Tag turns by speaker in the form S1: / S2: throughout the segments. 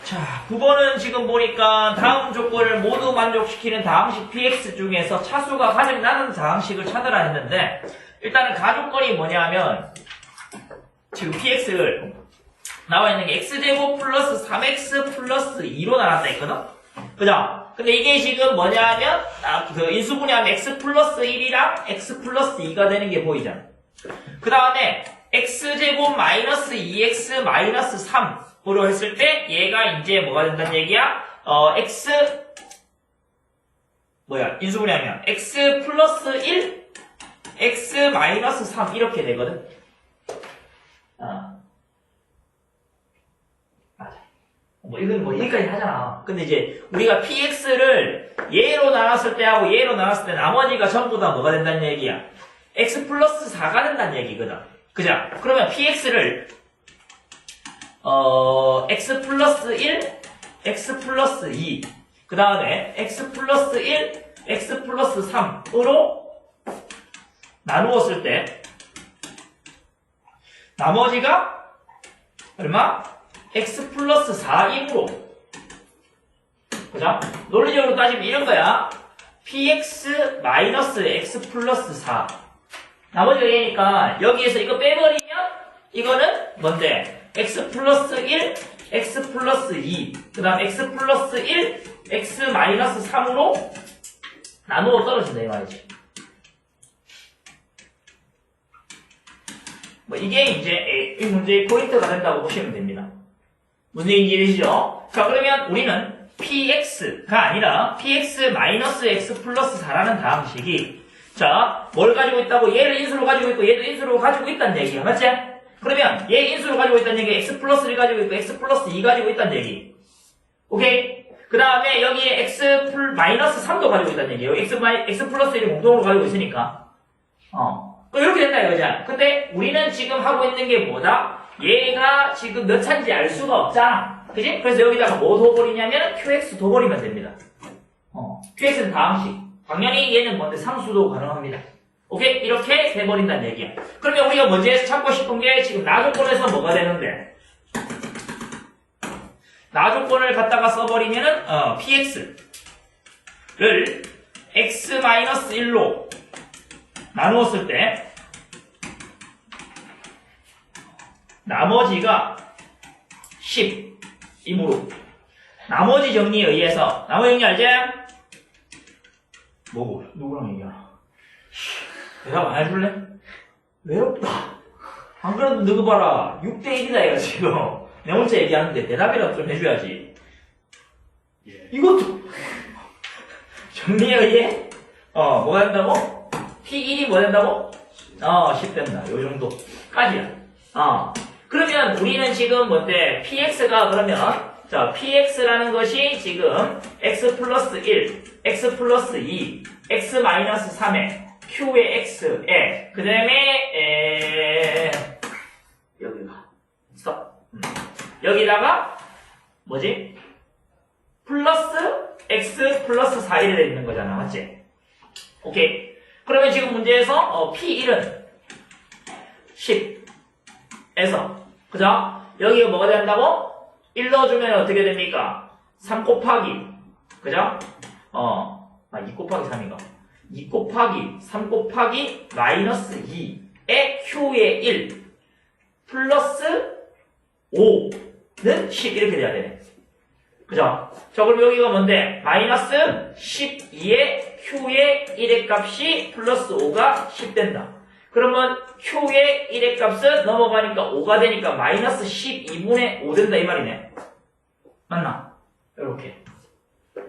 S1: 자, 9번은 지금 보니까 다음 조건을 모두 만족시키는 다항식 px 중에서 차수가 가장 낮은 다항식을 찾으라 했는데, 일단은 가조건이 뭐냐면, 지금 px를 나와 있는 게 x제곱 플러스 3x 플러스 2로 나눴다 했거든? 그죠? 근데 이게 지금 뭐냐면, 그 인수분해하면 x 플러스 1이랑 x 플러스 2가 되는 게 보이잖아. 그 다음에 x제곱 마이너스 2x 마이너스 3으로 했을 때 얘가 이제 뭐가 된다는 얘기야? 인수분해하면 x 플러스 1, x 마이너스 3 이렇게 되거든. 맞아. 이건 여기까지 하잖아. 근데 이제 우리가 px를 얘로 나눴을 때하고 얘로 나눴을 때 나머지가 전부 다 뭐가 된다는 얘기야? x 플러스 4가 된다는 얘기거든. 그죠? 그러면 px를 x 플러스 1, x 플러스 2, 그 다음에 x 플러스 1, x 플러스 3으로 나누었을 때 나머지가 얼마? x 플러스 4이므로, 그죠? 논리적으로 따지면 이런 거야. px 마이너스 x 플러스 4. 나머지가 얘니까 여기에서 이거 빼버리면 이거는 뭔데? x 플러스 1, x 플러스 2, 그 다음 x 플러스 1, x 마이너스 3으로 나누어 떨어진다 이 말이지. 이게 이제 이 문제의 포인트가 된다고 보시면 됩니다. 무슨 얘기인지 이해되시죠? 자, 그러면 우리는 px가 아니라 px 마이너스 x 플러스 4라는 다항식이, 자, 뭘 가지고 있다고? 얘를 인수로 가지고 있고 얘도 인수로 가지고 있다는 얘기야. 맞지? 그러면 얘 인수로 가지고 있다는 얘기, x 플러스 1 가지고 있고 x 플러스 2 가지고 있다는 얘기. 오케이? 그 다음에 여기에 x 마이너스 3도 가지고 있다는 얘기예요. x 플러스 1을 공통으로 가지고 있으니까. 이렇게 된다 이거잖아. 근데 우리는 지금 하고 있는 게 뭐다? 얘가 지금 몇 차인지 알 수가 없잖아. 그지? 그래서 여기다가 뭐 둬버리냐면 qx 둬버리면 됩니다. qx는 다항식. 당연히 얘는 뭔데 상수도 가능합니다. 오케이? 이렇게 돼버린다는 얘기야. 그러면 우리가 문제에서 찾고 싶은 게 지금 나조건에서 뭐가 되는데? 나조건을 갖다가 써버리면은 px를 x-1로 나누었을 때 나머지가 10이므로 나머지 정리에 의해서, 나머지 정리 알지? 뭐고? 누구랑 얘기하나? 대답 안 해줄래? 외롭다. 안 그래도 너거 봐라. 6대1이다 얘가 지금. 내 혼자 얘기하는데 대답이라도 좀 해줘야지. 이것도 정리에 의해 뭐가 된다고? P1이 뭐 된다고? 10 된다. 요 정도까지야. 그러면 우리는 지금 뭔데? PX가 그러면, 자, PX라는 것이 지금 X 플러스 1, X 플러스 2, X 마이너스 3에 Q의 X에, 그 다음에, 여기가, 스톱. 여기다가, 뭐지? 플러스 X 플러스 4 이래 있는 거잖아. 맞지? 오케이. 그러면 지금 문제에서, P1은 10에서, 그죠? 여기가 뭐가 된다고? 1 넣어주면 어떻게 됩니까? 3 곱하기, 그죠? 2 곱하기 3인가? 2 곱하기 3 곱하기 마이너스 2에 Q의 1 플러스 5는 10 이렇게 돼야 되네. 그죠? 자, 그럼 여기가 뭔데? 마이너스 12에 Q의 1의 값이 플러스 5가 10 된다. 그러면 Q의 1의 값은 넘어가니까 5가 되니까 마이너스 12분의 5 된다 이 말이네. 맞나? 이렇게.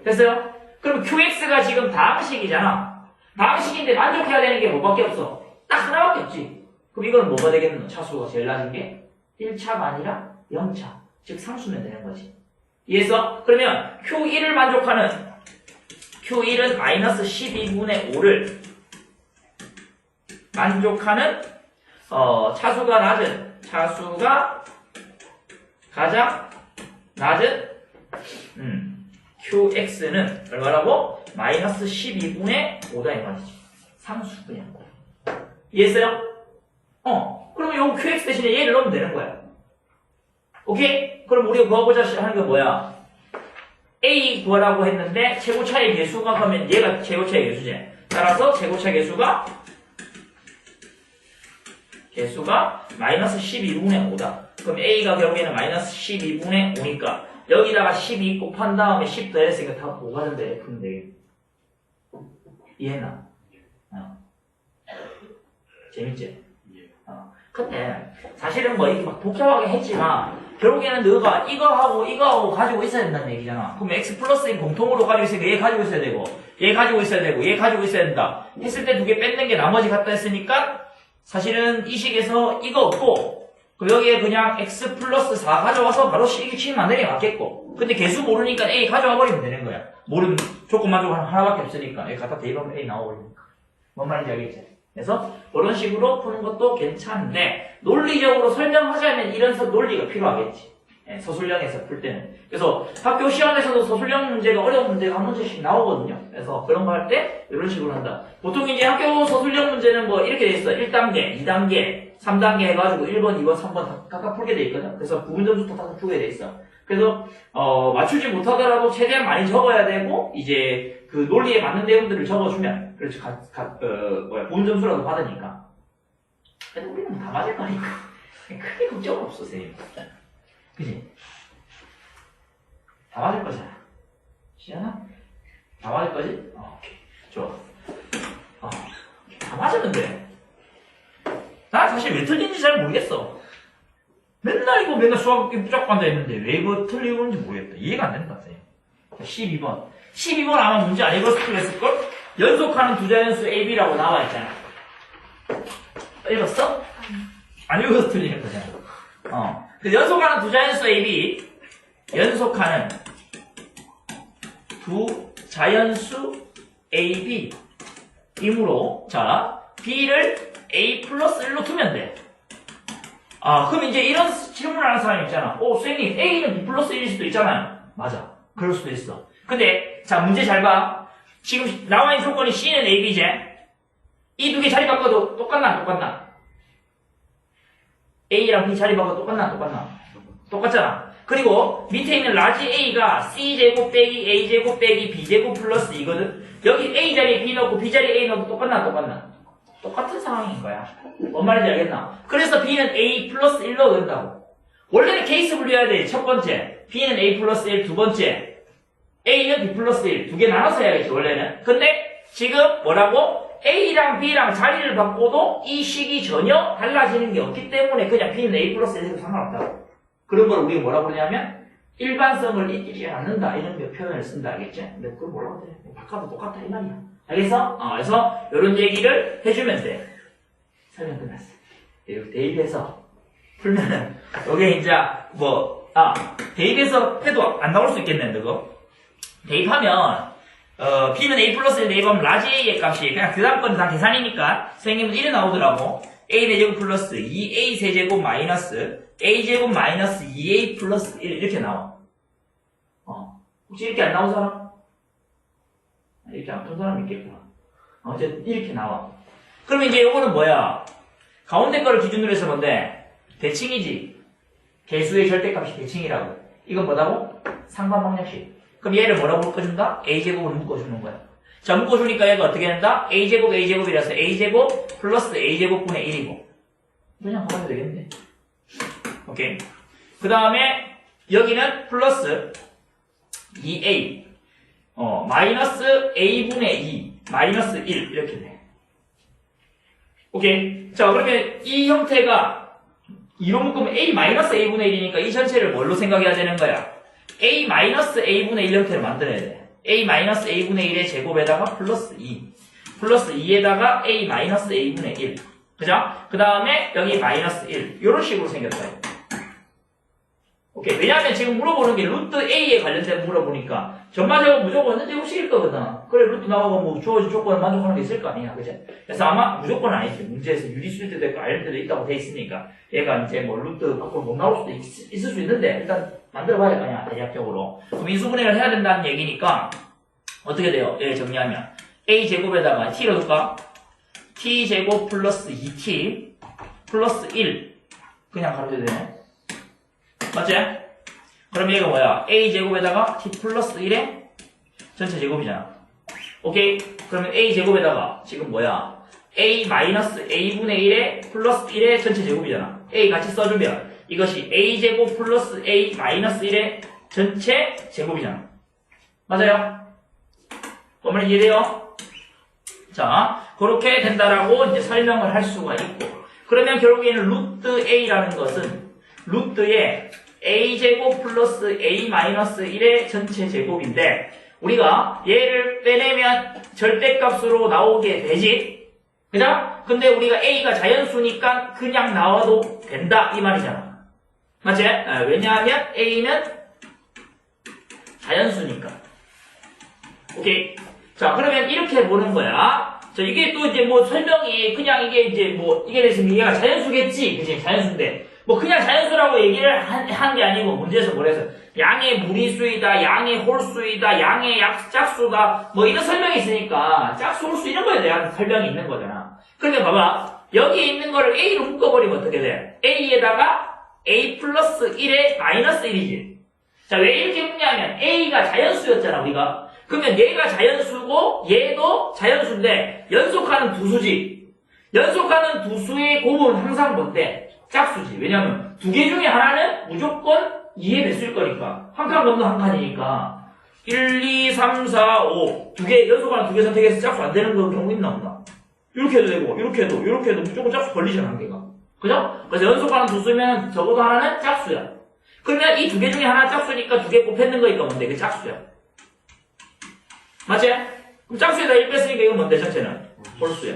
S1: 됐어요? 그럼 QX가 지금 다항식이잖아. 다항식인데 만족해야 되는 게 뭐밖에 없어? 딱 하나밖에 없지. 그럼 이건 뭐가 되겠노? 차수가 제일 낮은 게 1차가 아니라 0차. 즉 상수면 되는 거지. 이해했어? 그러면 Q1을 만족하는 Q1은 마이너스 12분의 5를 만족하는 차수가 가장 낮은 QX는 얼마라고? 마이너스 12분의 5다 이 말이지. 상수 그냥. 이해했어요? 그러면 요 QX 대신에 얘를 넣으면 되는 거야. 오케이? 그럼 우리가 구하고자 하는 게 뭐야? A 구하라고 했는데 최고차의 개수가 하면 얘가 최고차의 개수지. 따라서 최고차 개수가 마이너스 12분의 5다. 그럼 A가 결국에는 마이너스 12분의 5니까 여기다가 12 곱한 다음에 10 더했으니까 다 5가 된대. 근데 이해했나? 재밌지? 근데 사실은 뭐 이렇게 막 복잡하게 했지만 결국에는 너가 이거하고 가지고 있어야 된다는 얘기잖아. 그럼 x 플러스 1 공통으로 가지고 있으니까 얘 가지고 있어야 되고 얘 가지고 있어야 되고 얘 가지고 있어야 된다. 했을 때 두 개 뺏는 게 나머지 같다 했으니까 사실은 이 식에서 이거 없고 여기에 그냥 x 플러스 4 가져와서 바로 식 만드는 게 맞겠고 근데 개수 모르니까 a 가져와 버리면 되는 거야. 모르는 조건만 주고 하나밖에 없으니까 얘 갖다 대입하면 a 나와버리니까. 뭔 말인지 알겠지? 그래서 그런 식으로 푸는 것도 괜찮은데 논리적으로 설명하자면 이런 논리가 필요하겠지. 서술형에서 풀 때는. 그래서 학교 시험에서도 서술형 문제가 어려운 문제가 한 문제씩 나오거든요. 그래서 그런 거 할 때 이런 식으로 한다. 보통 이제 학교 서술형 문제는 뭐 이렇게 돼 있어. 1단계, 2단계, 3단계 해가지고 1번, 2번, 3번 각각 풀게 돼 있거든. 그래서 부분점수 다 풀게 돼 있어. 그래서 맞추지 못하더라도 최대한 많이 적어야 되고 이제 그 논리에 맞는 내용들을 적어주면 그렇지 부분점수라도 받으니까. 근데 우리는 다 맞을 거니까 크게 걱정은 없어 선생님. 그치? 다 맞을 거잖아. 시연아? 다 맞을 거지? 오케이. 좋아. 다 맞으면 돼. 나 사실 왜 틀린지 잘 모르겠어. 맨날 수학 무조건 앉아있는데 왜 이거 틀리는지 모르겠다. 이해가 안 된다, 선생님. 12번. 12번 아마 문제 안 읽었을걸? 연속하는 두 자연수 AB라고 나와있잖아. 읽었어? 안 읽어서 틀리는 거잖아. 그 연속하는 두 자연수 AB, 연속하는 두 자연수 AB 이므로 자 B를 A 플러스 1로 두면 돼. 그럼 이제 이런 질문을 하는 사람이 있잖아. 선생님 A는 B 플러스 1일 수도 있잖아요. 맞아. 그럴 수도 있어. 근데 자 문제 잘 봐. 지금 나와있는 조건이 C는 A, B제. 이 두 개 자리 바꿔도 똑같나 안 똑같나? A랑 B 자리 바꿔도 똑같나 안 똑같나? 똑같잖아. 그리고 밑에 있는 라지 A가 C제곱 빼기 A제곱 빼기 B제곱 플러스 이거든. 여기 A 자리에 B 넣고 B 자리에 A 넣어도 똑같나 안 똑같나? 똑같은 상황인 거야. 뭔 말인지 알겠나? 그래서 B는 A 플러스 1 넣어도 된다고. 원래는 케이스 분류해야 돼. 첫 번째 B는 A 플러스 1, 두 번째 A는 B 플러스 1. 두 개 나눠서 해야겠지 원래는. 근데 지금 뭐라고? A랑 B랑 자리를 바꿔도 이 식이 전혀 달라지는 게 없기 때문에 그냥 B는 A 플러스 1에도 상관없다고. 그런 걸 우리가 뭐라고 그러냐면 일반성을 잊지 않는다 이런 표현을 쓴다. 알겠지? 근데 그걸 뭐라고 해? 바꿔도 똑같다 이 말이야. 알겠어? 그래서 이런 얘기를 해주면 돼. 설명 끝났어. 이렇게 대입해서 풀면은 이게 이제 대입해서 해도 안 나올 수 있겠네. 그거 대입하면 B는 A 플러스 1 대입하면 라지 A의 값이 그냥 그 다음 건 다 계산이니까 선생님은 1이 나오더라고. A 4제곱 플러스 2A 세제곱 마이너스 A제곱 마이너스 2A 플러스 1 이렇게 나와. 혹시 이렇게 안 나온 사람? 이렇게 안 푼 사람 있겠구나. 어쨌든 이렇게 나와. 그러면 이제 요거는 뭐야? 가운데 거를 기준으로 해서 뭔데? 대칭이지. 개수의 절대값이 대칭이라고. 이건 뭐라고? 상반방정식. 그럼 얘를 뭐라고 묶어준다? A제곱으로 묶어주는 거야. 자, 묶어주니까 얘가 어떻게 된다? A제곱, A제곱이라서 A제곱 플러스 A제곱분의 1이고. 그냥 가면 되겠네. 오케이. 그 다음에, 여기는 플러스 2A. 마이너스 A분의 2. 마이너스 1. 이렇게 돼. 오케이. 자, 그러면 이 형태가 2로 묶으면 A 마이너스 A분의 1이니까 이 전체를 뭘로 생각해야 되는 거야? A 마이너스 A분의 1 형태를 만들어야 돼. A 마이너스 A분의 1의 제곱에다가 플러스 2. 플러스 2에다가 A 마이너스 A분의 1. 그죠? 그 다음에 여기 마이너스 1. 이런 식으로 생겼어요. 오케이. 왜냐하면 지금 물어보는 게 루트 A에 관련된 물어보니까 전반적으로 무조건 있는데 혹시일 거거든. 그래, 루트 나오고 뭐 주어진 조건을 만족하는 게 있을 거 아니야. 그치? 그래서 아마 무조건 아니지. 문제에서 유리수일 때도 있고 아닐 때도 있다고 돼 있으니까 얘가 이제 뭐 루트 밖으로 못 나올 수도 있을 수 있는데 일단 만들어 봐야 될 거 아니야. 대략적으로. 그럼 인수분해를 해야 된다는 얘기니까 어떻게 돼요? 얘 정리하면 A제곱에다가 T로 둘까? T제곱 플러스 2T 플러스 1 그냥 가로도 되네. 맞지? 그럼 얘가 뭐야? a제곱에다가 t 플러스 1의 전체 제곱이잖아. 오케이? 그러면 a제곱에다가 지금 뭐야? a 마이너스 a분의 1의 플러스 1의 전체 제곱이잖아. a 같이 써주면 이것이 a제곱 플러스 a 마이너스 1의 전체 제곱이잖아. 맞아요? 어머니 이해돼요? 자, 그렇게 된다라고 이제 설명을 할 수가 있고, 그러면 결국에는 루트 a라는 것은 루트의 a제곱 플러스 a 마이너스 1의 전체 제곱인데, 우리가 얘를 빼내면 절대값으로 나오게 되지. 그죠? 근데 우리가 a가 자연수니까 그냥 나와도 된다 이 말이잖아. 맞지? 왜냐하면 a는 자연수니까. 오케이. 자, 그러면 이렇게 보는 거야. 자, 이게 또 이제 뭐 설명이 그냥 이게 이제 뭐 이게 됐으면 얘가 자연수겠지. 그치? 자연수인데. 뭐 그냥 자연수라고 얘기를 한 게 아니고 문제에서 뭐래서 양의 무리수이다, 양의 홀수이다, 양의 짝수다, 뭐 이런 설명이 있으니까 짝수, 홀수 이런 거에 대한 설명이 있는 거잖아. 그러면 봐봐. 여기에 있는 거를 A로 묶어버리면 어떻게 돼? A에다가 A 플러스 1에 마이너스 1이지. 자, 왜 이렇게 묶냐면 A가 자연수였잖아, 우리가. 그러면 얘가 자연수고 얘도 자연수인데 연속하는 두 수지. 연속하는 두 수의 곱은 항상 뭔데? 짝수지. 왜냐면 두 개 중에 하나는 무조건 2의 배수일 거니까. 한 칸 건너 한 칸이니까 1, 2, 3, 4, 5 두 개 연속하는 두 개 선택해서 짝수 안 되는 경우 있나 없나? 이렇게 해도 되고 이렇게 해도 무조건 짝수 걸리잖아, 한 개가. 그죠? 그래서 연속하는 두 수면 적어도 하나는 짝수야. 그러면 이 두 개 중에 하나 짝수니까 두 개 곱했는 거니까 뭔데? 그 짝수야. 맞지? 그럼 짝수에다 1 뺐으니까 이건 뭔데? 전체는 홀수야.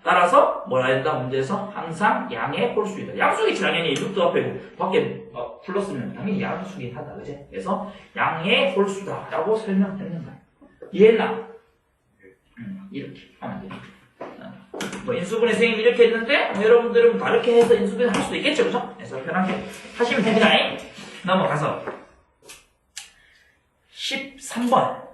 S1: 따라서 뭐라 했다? 문제에서 항상 양의 홀수이다. 양수겠지 당연히 루트 앞에 밖에 플러스면 당연히 양수긴 하다. 그치? 그래서 양의 홀수다 라고 설명했는 거야. 이해했나? 이렇게 하면 돼. 뭐 인수분해 선생님이 이렇게 했는데 뭐 여러분들은 다르게 해서 인수분해 할 수도 있겠죠. 그죠? 그래서 편하게 하시면 됩니다. 넘어가서 13번.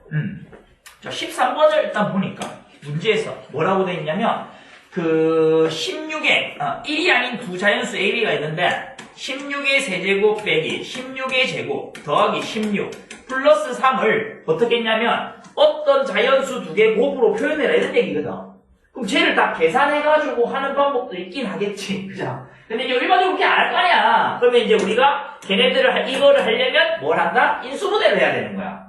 S1: 자, 13번을 일단 보니까 문제에서 뭐라고 되어 있냐면 그 16에 1이 아닌 두 자연수 a, b가 있는데 16의 세제곱 빼기 16의 제곱 더하기 16 플러스 3을 어떻게 했냐면 어떤 자연수 두 개 곱으로 표현해라 이런 얘기거든. 그럼 쟤를 다 계산해가지고 하는 방법도 있긴 하겠지. 그죠? 근데 이제 일반적으로 그렇게 안 할 거 아니야. 그러면 이제 우리가 걔네들을 이거를 하려면 뭘 한다? 인수분해를 해야 되는 거야.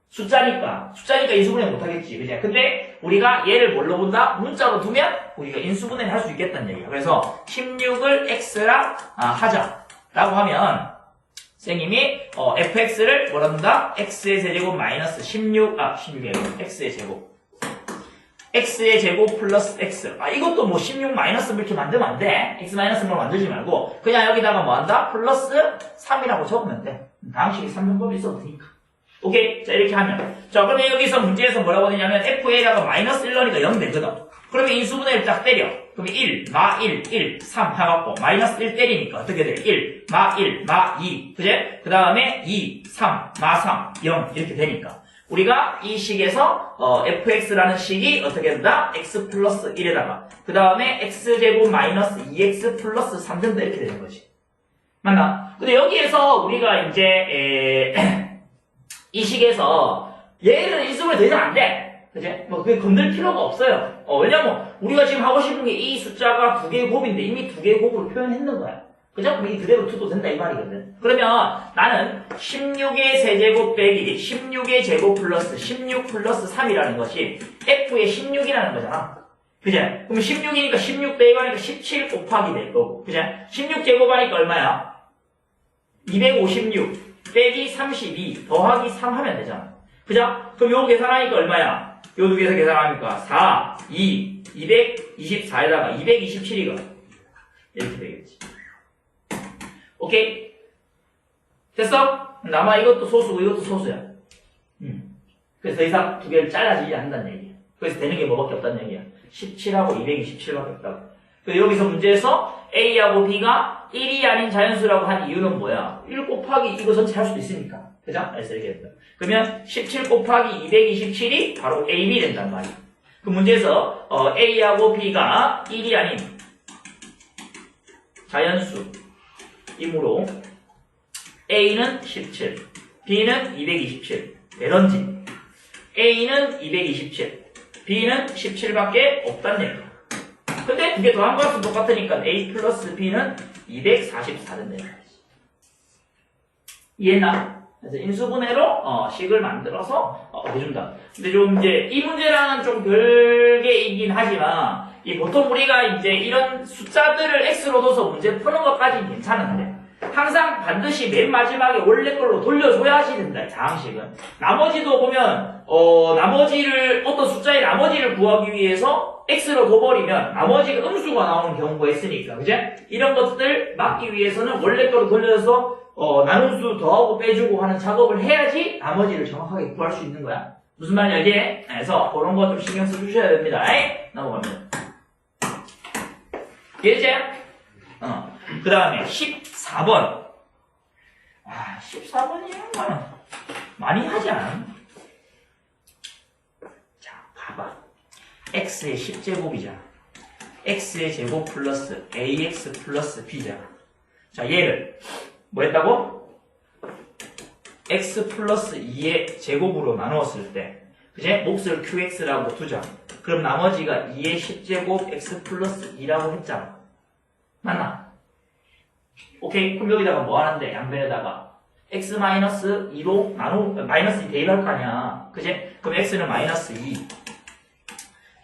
S1: 숫자니까 인수분해 못하겠지. 그죠? 근데 우리가 얘를 뭘로 본다? 문자로 두면 우리가 인수분해를 할 수 있겠다는 얘기야. 그래서 16을 x라 하자 라고 하면 선생님이 fx를 뭐라 한다? x의 세제곱 마이너스 16의 x의 제곱 x의 제곱 플러스 x. 이것도 뭐 16 마이너스 이렇게 만들면 안 돼. x 마이너스 걸 만들지 말고 그냥 여기다가 뭐 한다? 플러스 3이라고 적으면 돼. 다항식이 3정법이 있어도 되니까. 오케이? 자, 이렇게 하면. 자, 그러면 여기서 문제에서 뭐라고 되냐면 fa에다가 마이너스 1 넣으니까 0 되거든. 그러면 인수분해를 딱 때려. 그러면 1, 마 1, 1, 3 해갖고 마이너스 1 때리니까 어떻게 돼? 1, 마 1, 마 2. 그제? 그 다음에 2, 3, 마 3, 0 이렇게 되니까. 우리가 이 식에서 fx라는 식이 어떻게 된다? x 플러스 1에다가 그 다음에 x제곱 마이너스 2x 플러스 3 된다 이렇게 되는 거지. 맞나? 근데 여기에서 우리가 이제 이 식에서 얘를 인수분해 더 이상 안 돼. 그치? 뭐 그게 건들 필요가 없어요. 왜냐면 우리가 지금 하고 싶은 게 이 숫자가 두 개의 곱인데 이미 두 개의 곱으로 표현했는 거야. 그죠? 그럼 이 그대로 투도 된다 이 말이거든. 그러면 나는 16의 세제곱 빼기 16의 제곱 플러스 16 플러스 3이라는 것이 f의 16이라는 거잖아. 그죠? 그럼 16이니까 16 빼기하니까 17 곱하기 될 거고. 그죠? 16 제곱하니까 얼마야? 256 빼기 32 더하기 3 하면 되잖아. 그죠? 그럼 요거 계산하니까 얼마야? 요 두 개에서 계산하니까 4, 2, 224에다가 227이거든. 이렇게 되겠지. 오케이? 됐어? 아마 이것도 소수고 이것도 소수야. 그래서 더 이상 두 개를 잘라지지 않는다는 얘기야. 그래서 되는 게 뭐밖에 없다는 얘기야. 17하고 227밖에 없다고. 그래서 여기서 문제에서 A하고 B가 1이 아닌 자연수라고 한 이유는 뭐야? 1 곱하기 이거 전체 할 수도 있으니까. 그죠? 그래서 이렇게 된다. 그러면 17 곱하기 227이 바로 AB 된단 말이야. 그 문제에서 A하고 B가 1이 아닌 자연수 이므로 A는 17, B는 227. 내런지 A는 227, B는 17밖에 없다는 얘기야. 근데 두 개 더한 값은 똑같으니까 A 플러스 B는 244 된다. 이해했나? 그래서 인수분해로 식을 만들어서 해준다. 근데 좀 이제 이 문제랑은 좀 별개이긴 하지만 이 보통 우리가 이제 이런 숫자들을 x로 둬서 문제 푸는 것까지는 괜찮은데 항상 반드시 맨 마지막에 원래 걸로 돌려줘야지 된다. 자항식은. 나머지도 보면 나머지를 어떤 숫자의 나머지를 구하기 위해서 x로 둬버리면 나머지가 음수가 나오는 경우가 있으니까 그제? 이런 것들 막기 위해서는 원래 걸로 돌려서 나눗수 더하고 빼주고 하는 작업을 해야지 나머지를 정확하게 구할 수 있는 거야. 무슨 말인지 알지? 그래서 그런 거 좀 신경 써주셔야 됩니다. 에이? 넘어갑니다. 이해지? 그 다음에 14번. 14번이면 거는 많이 하지 않아? 자, 봐봐. x의 10제곱이잖아. x의 제곱 플러스 ax 플러스 b잖아. 자, 얘를 뭐 했다고? x 플러스 2의 제곱으로 나누었을 때 그제? 몫을 qx라고 두자. 그럼 나머지가 2의 10제곱 x 플러스 2라고 했잖아. 맞나? 오케이. 그럼 여기다가 뭐 하는데? 양변에다가 x 마이너스 2로 마이너스 2 대입할 거 아니야. 그제? 그럼 x는 마이너스 2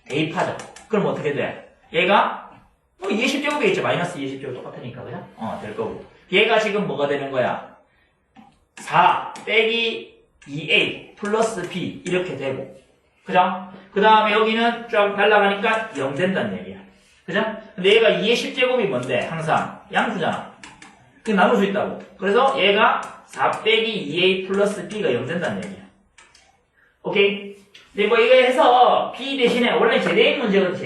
S1: 대입하자. 그럼 어떻게 돼? 얘가 2의 10제곱이 있지. 마이너스 2의 10제곱 똑같으니까. 그죠? 될 거고. 얘가 지금 뭐가 되는 거야? 4 빼기 2a 플러스 b 이렇게 되고 그죠? 그 다음에 여기는 쫙 날라가니까 0 된다는 얘기야. 그죠? 근데 얘가 2의 10제곱이 뭔데? 항상 양수잖아. 그 나눌 수 있다고. 그래서 얘가 4 빼기 2a 플러스 b가 0 된다는 얘기야. 오케이? 근데 뭐 이거 해서 b 대신에 원래 제대입 문제거든.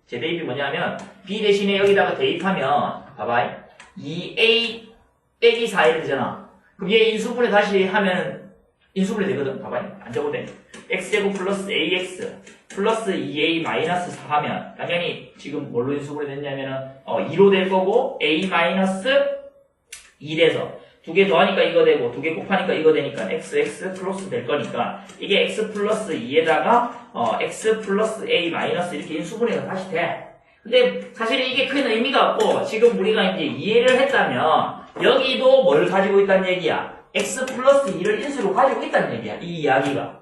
S1: 제대입이 뭐냐면 b 대신에 여기다가 대입하면 봐봐. 2a 빼기 4 이렇게 되잖아. 그럼 얘 인수분해 다시 하면 인수분해 되거든. 봐봐. 안 적어도 돼. x제곱 플러스 ax 플러스 2a 마이너스 4 하면 당연히 지금 뭘로 인수분해 됐냐면은 2로 될 거고 a 마이너스 2돼서 두 개 더하니까 이거 되고 두 개 곱하니까 이거 되니까 x 플러스 될 거니까 이게 x 플러스 2에다가 x 플러스 a 마이너스 이렇게 인수분해가 다시 돼. 근데 사실 이게 큰 의미가 없고 지금 우리가 이제 이해를 했다면 여기도 뭘 가지고 있다는 얘기야? x 플러스 2를 인수로 가지고 있다는 얘기야. 이 이야기가.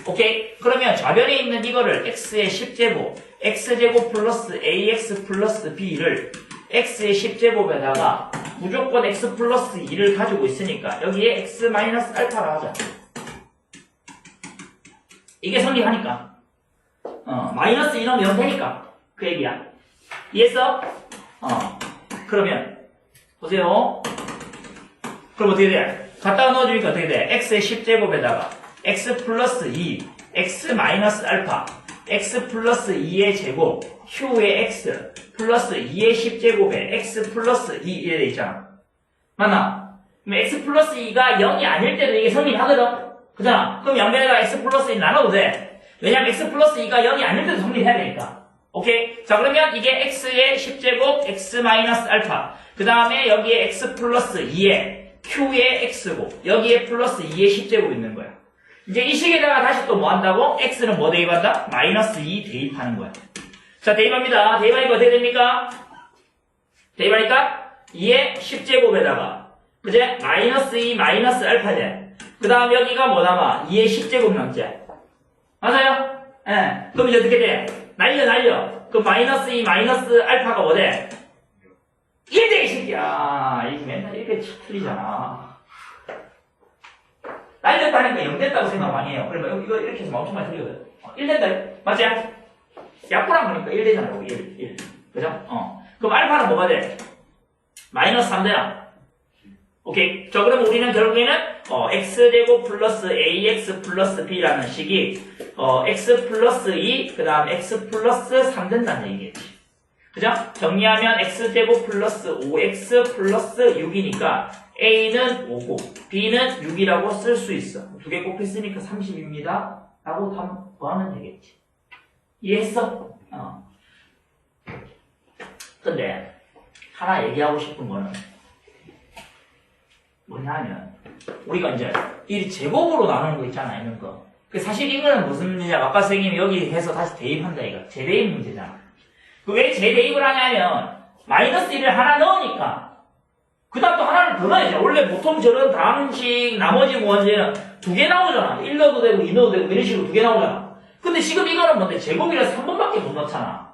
S1: 오케이? 그러면 좌변에 있는 이거를 x의 10제곱, x제곱 플러스 ax 플러스 b를 x의 10제곱에다가 무조건 x 플러스 2를 가지고 있으니까 여기에 x 마이너스 알파를 하자. 이게 성립하니까. 마이너스 2는 0 되니까. 그 얘기야. 이해했어? 그러면 보세요. 그럼 어떻게 돼? 갖다가 넣어주니까 어떻게 돼? x의 10제곱에다가 x 플러스 2, x 마이너스 알파, x 플러스 2의 제곱, q의 x 플러스 2의 10제곱에 x 플러스 2 이래 돼 있잖아. 맞나? 그럼 x 플러스 2가 0이 아닐 때도 이게 성립하거든? 그잖아? 그럼 양변에다가 x 플러스 2 나눠도 돼. 왜냐면 x 플러스 2가 0이 아닐 때도 성립해야 되니까. 오케이? 자, 그러면 이게 x의 10제곱, x 마이너스 알파. 그 다음에 여기에 x 플러스 2에 q의 x고, 여기에 플러스 2의 10제곱 있는 거야. 이제 이 식에다가 다시 또 뭐 한다고? x는 뭐 대입한다? 마이너스 2 대입하는 거야. 자, 대입합니다. 대입하니까 어떻게 됩니까? 대입하니까 2의 10제곱에다가, 그제? 마이너스 2 마이너스 알파제. 그 다음 여기가 뭐 남아? 2의 10제곱 남지? 맞아요? 예. 그럼 이제 어떻게 돼? 날려. 그 마이너스 2 마이너스 알파가 뭐 돼? 1대 2 새끼야. 이게 맨날 이렇게 틀리잖아. 날렸다니까 0 됐다고 생각 많이 해요. 그러면 이거 이렇게 해서 엄청 많이 틀리거든. 1 된다. 맞지? 약분한 거니까 1 되잖아요. 1. 그죠? 그럼 알파는 뭐가 돼? 마이너스 3 되나? 오케이. 자, 그럼 우리는 결국에는, x제곱 플러스 ax 플러스 b라는 식이, x 플러스 2, 그 다음 x 플러스 3 된다는 얘기겠지. 그죠? 정리하면 x제곱 플러스 5x 플러스 6이니까 a는 5고 b는 6이라고 쓸 수 있어. 두 개 곱했으니까 30입니다. 라고 하면 되겠지. 이해했어? 근데 하나 얘기하고 싶은 거는 뭐냐면 우리가 이제 이 제곱으로 나누는 거 있잖아 이런 거. 사실 이거는 무슨 문제냐? 아까 선생님이 여기 해서 다시 대입한다 이거 재대입 문제잖아. 왜 재대입을 하냐면 마이너스 1을 하나 넣으니까 그 다음 또 하나를 더 넣어야지. 원래 보통 저런 다항식 나머지 문제는 두 개 나오잖아. 1 넣어도 되고 2 넣어도 되고 이런 식으로 두 개 나오잖아. 근데 지금 이거는 뭔데? 제곱이라서 한 번밖에 못 넣잖아.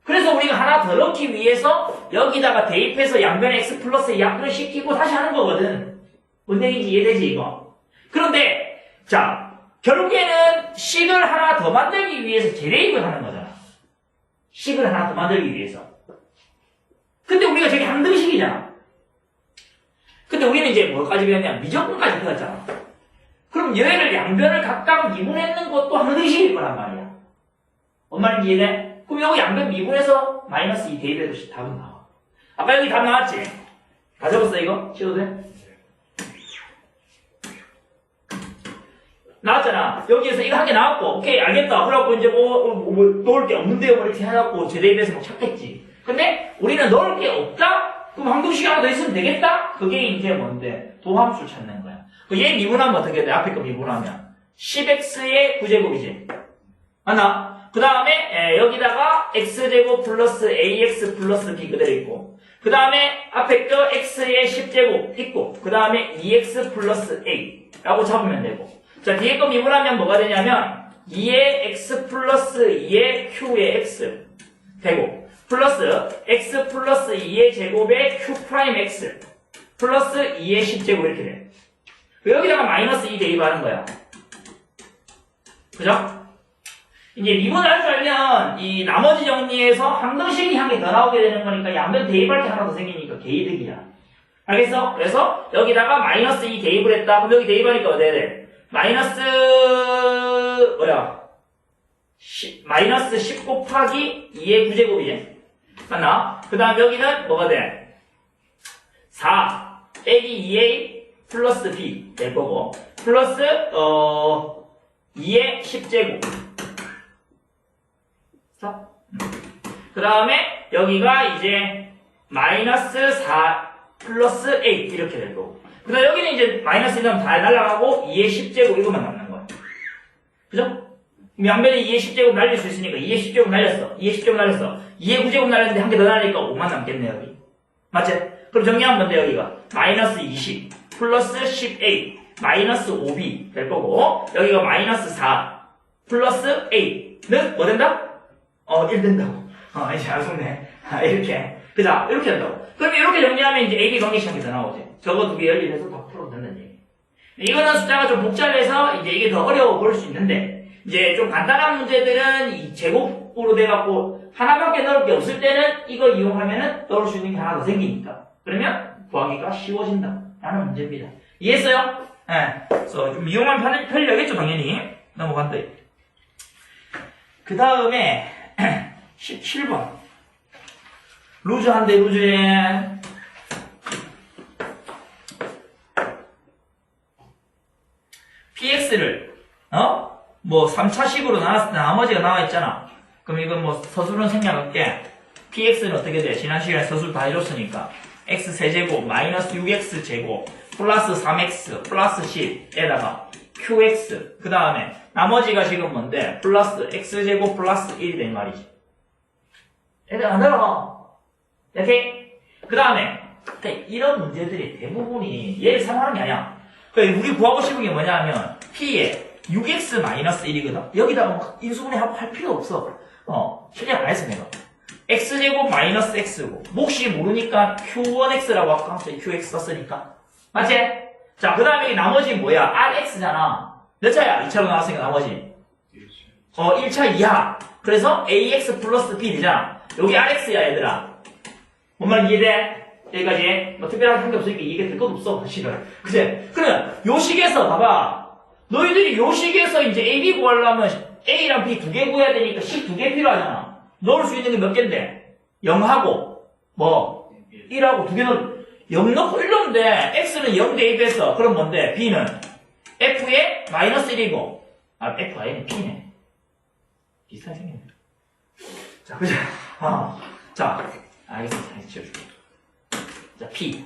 S1: 그래서 우리가 하나 더 넣기 위해서 여기다가 대입해서 양변 x 플러스 약분을 시키고 다시 하는 거거든. 뭔 얘기인지 이해되지 이거? 그런데 자 결국에는 식을 하나 더 만들기 위해서 재대입을 하는 거잖아. 식을 하나 더 만들기 위해서. 근데 우리가 저게 항등식이잖아. 근데 우리는 이제 뭐까지 배웠냐? 미적분까지 배웠잖아. 그럼 얘를 양변을 각각 미분했는 것도 항등식일 거란 말이야. 뭔 말인지 이해돼? 그럼 여기 양변 미분해서 마이너스 2 대입해도 답은 나와. 아까 여기 답 나왔지? 다 적었어 이거? 치워도 돼? 나왔잖아. 여기에서 이거 한 개 나왔고, 오케이, 알겠다. 그래갖고 이제 뭐 넣을 게 없는데요. 뭐 이렇게 해갖고 재대입해서 막 찾겠지. 근데 우리는 넣을 게 없다? 그럼 항등식 하나 더 있으면 되겠다? 그게 이제 뭔데? 도함수 찾는 거야. 얘 미분하면 어떻게 돼? 앞에 거 미분하면. 10x의 9제곱이지. 맞나? 그 다음에 여기다가 x제곱 플러스 ax 플러스 b 그대로 있고, 그 다음에 앞에 거 x의 10제곱 있고, 그 다음에 2x 플러스 a 라고 잡으면 되고, 자, 뒤에 거 미분하면 뭐가 되냐면 2의 x 플러스 2의 q의 x 되고, 플러스 x 플러스 2의 제곱의 q 프라임 x 플러스 2의 10제곱 이렇게 돼. 여기다가 마이너스 2 대입하는 거야. 그죠? 이제 미분을 할 줄 알면 이 나머지 정리에서 항등식이 한 개 더 나오게 되는 거니까 양변 대입할 게 하나 더 생기니까 개이득이야. 알겠어? 그래서 여기다가 마이너스 2 대입을 했다. 그럼 여기 대입하니까 어때야 돼? 마이너스 마이너스 10 곱하기 2의 9제곱이지. 맞나? 그 다음 여기는 뭐가 돼? 4 빼기 2a 플러스 b 될 거고, 플러스 2의 10제곱. 그 다음에 여기가 이제 마이너스 4 플러스 a 이렇게 될 거고, 그 다음 여기는 이제 마이너스 1하면 다 날아가고 2의 10제곱 이것만 남는 거야. 그죠? 양변에 2의 10제곱 날릴 수 있으니까 2의 10제곱 날렸어. 2의 10제곱 날렸어. 2의 9제곱 날렸는데 한 개 더 날리니까 5만 남겠네 여기. 맞지? 그럼 정리하면 뭔데 여기가? 마이너스 20 플러스 10a 마이너스 5b 될 거고, 여기가 마이너스 4 플러스 a는 뭐 된다? 1 된다고. 이제 알 속네. 이렇게. 그자? 이렇게 된다고. 그럼 이렇게 정리하면 이제 AB 관계식이 더 나오지. 저거 두 개 연립해서 다 풀어도 된다는 얘기. 이거는 숫자가 좀 복잡해서 이제 이게 더 어려워 보일 수 있는데, 이제 좀 간단한 문제들은 이 제곱으로 돼갖고 하나밖에 넣을 게 없을 때는 이거 이용하면은 넣을 수 있는 게 하나 더 생기니까. 그러면 구하기가 쉬워진다. 라는 문제입니다. 이해했어요? 네. 그래서 좀 이용한 편리하겠죠, 당연히. 넘어간다. 그 다음에 17번. 루즈한데, 루즈해. px를, 뭐, 3차식으로 나눴을 때 나머지가 나와있잖아. 그럼 이건 뭐, 서술은 생략할게. px는 어떻게 돼? 지난 시간에 서술 다 해줬으니까. x 세제곱, 마이너스 6x 제곱, 플러스 3x, 플러스 10에다가, qx. 그 다음에, 나머지가 지금 뭔데? 플러스 x제곱 플러스 1이 된 말이지. 애들 안 들어. 이렇게. 그 다음에, 이런 문제들이 대부분이 얘를 사용하는 게 아니야. 그러니까 우리 구하고 싶은 게 뭐냐면, p에 6x 마이너스 1이거든? 여기다가 막 인수분해하고 할 필요 없어. 실력 안 했어, 내가. x제곱 마이너스 x고, 몫이 모르니까 q1x라고 아까 qx 썼으니까. 맞지? 자, 그 다음에 나머지 뭐야? rx잖아. 몇 차야? 2차로 나왔으니까 나머지. 1차 이하. 그래서 ax 플러스 b 되잖아. 여기 rx야, 얘들아. 뭔 말인지 이해돼? 여기까지. 뭐 특별하게 한 게 없으니까 이게 될 것도 없어, 사실은. 그치? 그러면, 요 식에서, 봐봐. 너희들이 요 식에서 이제 a, b 구하려면 a랑 b 두 개 구해야 되니까 식 두 개 필요하잖아. 넣을 수 있는 게 몇 개인데? 0하고, 뭐, 1하고 두 개 넣을, 0 넣고 1 넣는데, x는 0 대입했어. 그럼 뭔데? b는 f에 마이너스 1이고, f 아니네, p네. 비슷하게 생겼네. 자, 그죠? 자, 알겠습니다. 다시 지워줄게. 자, p.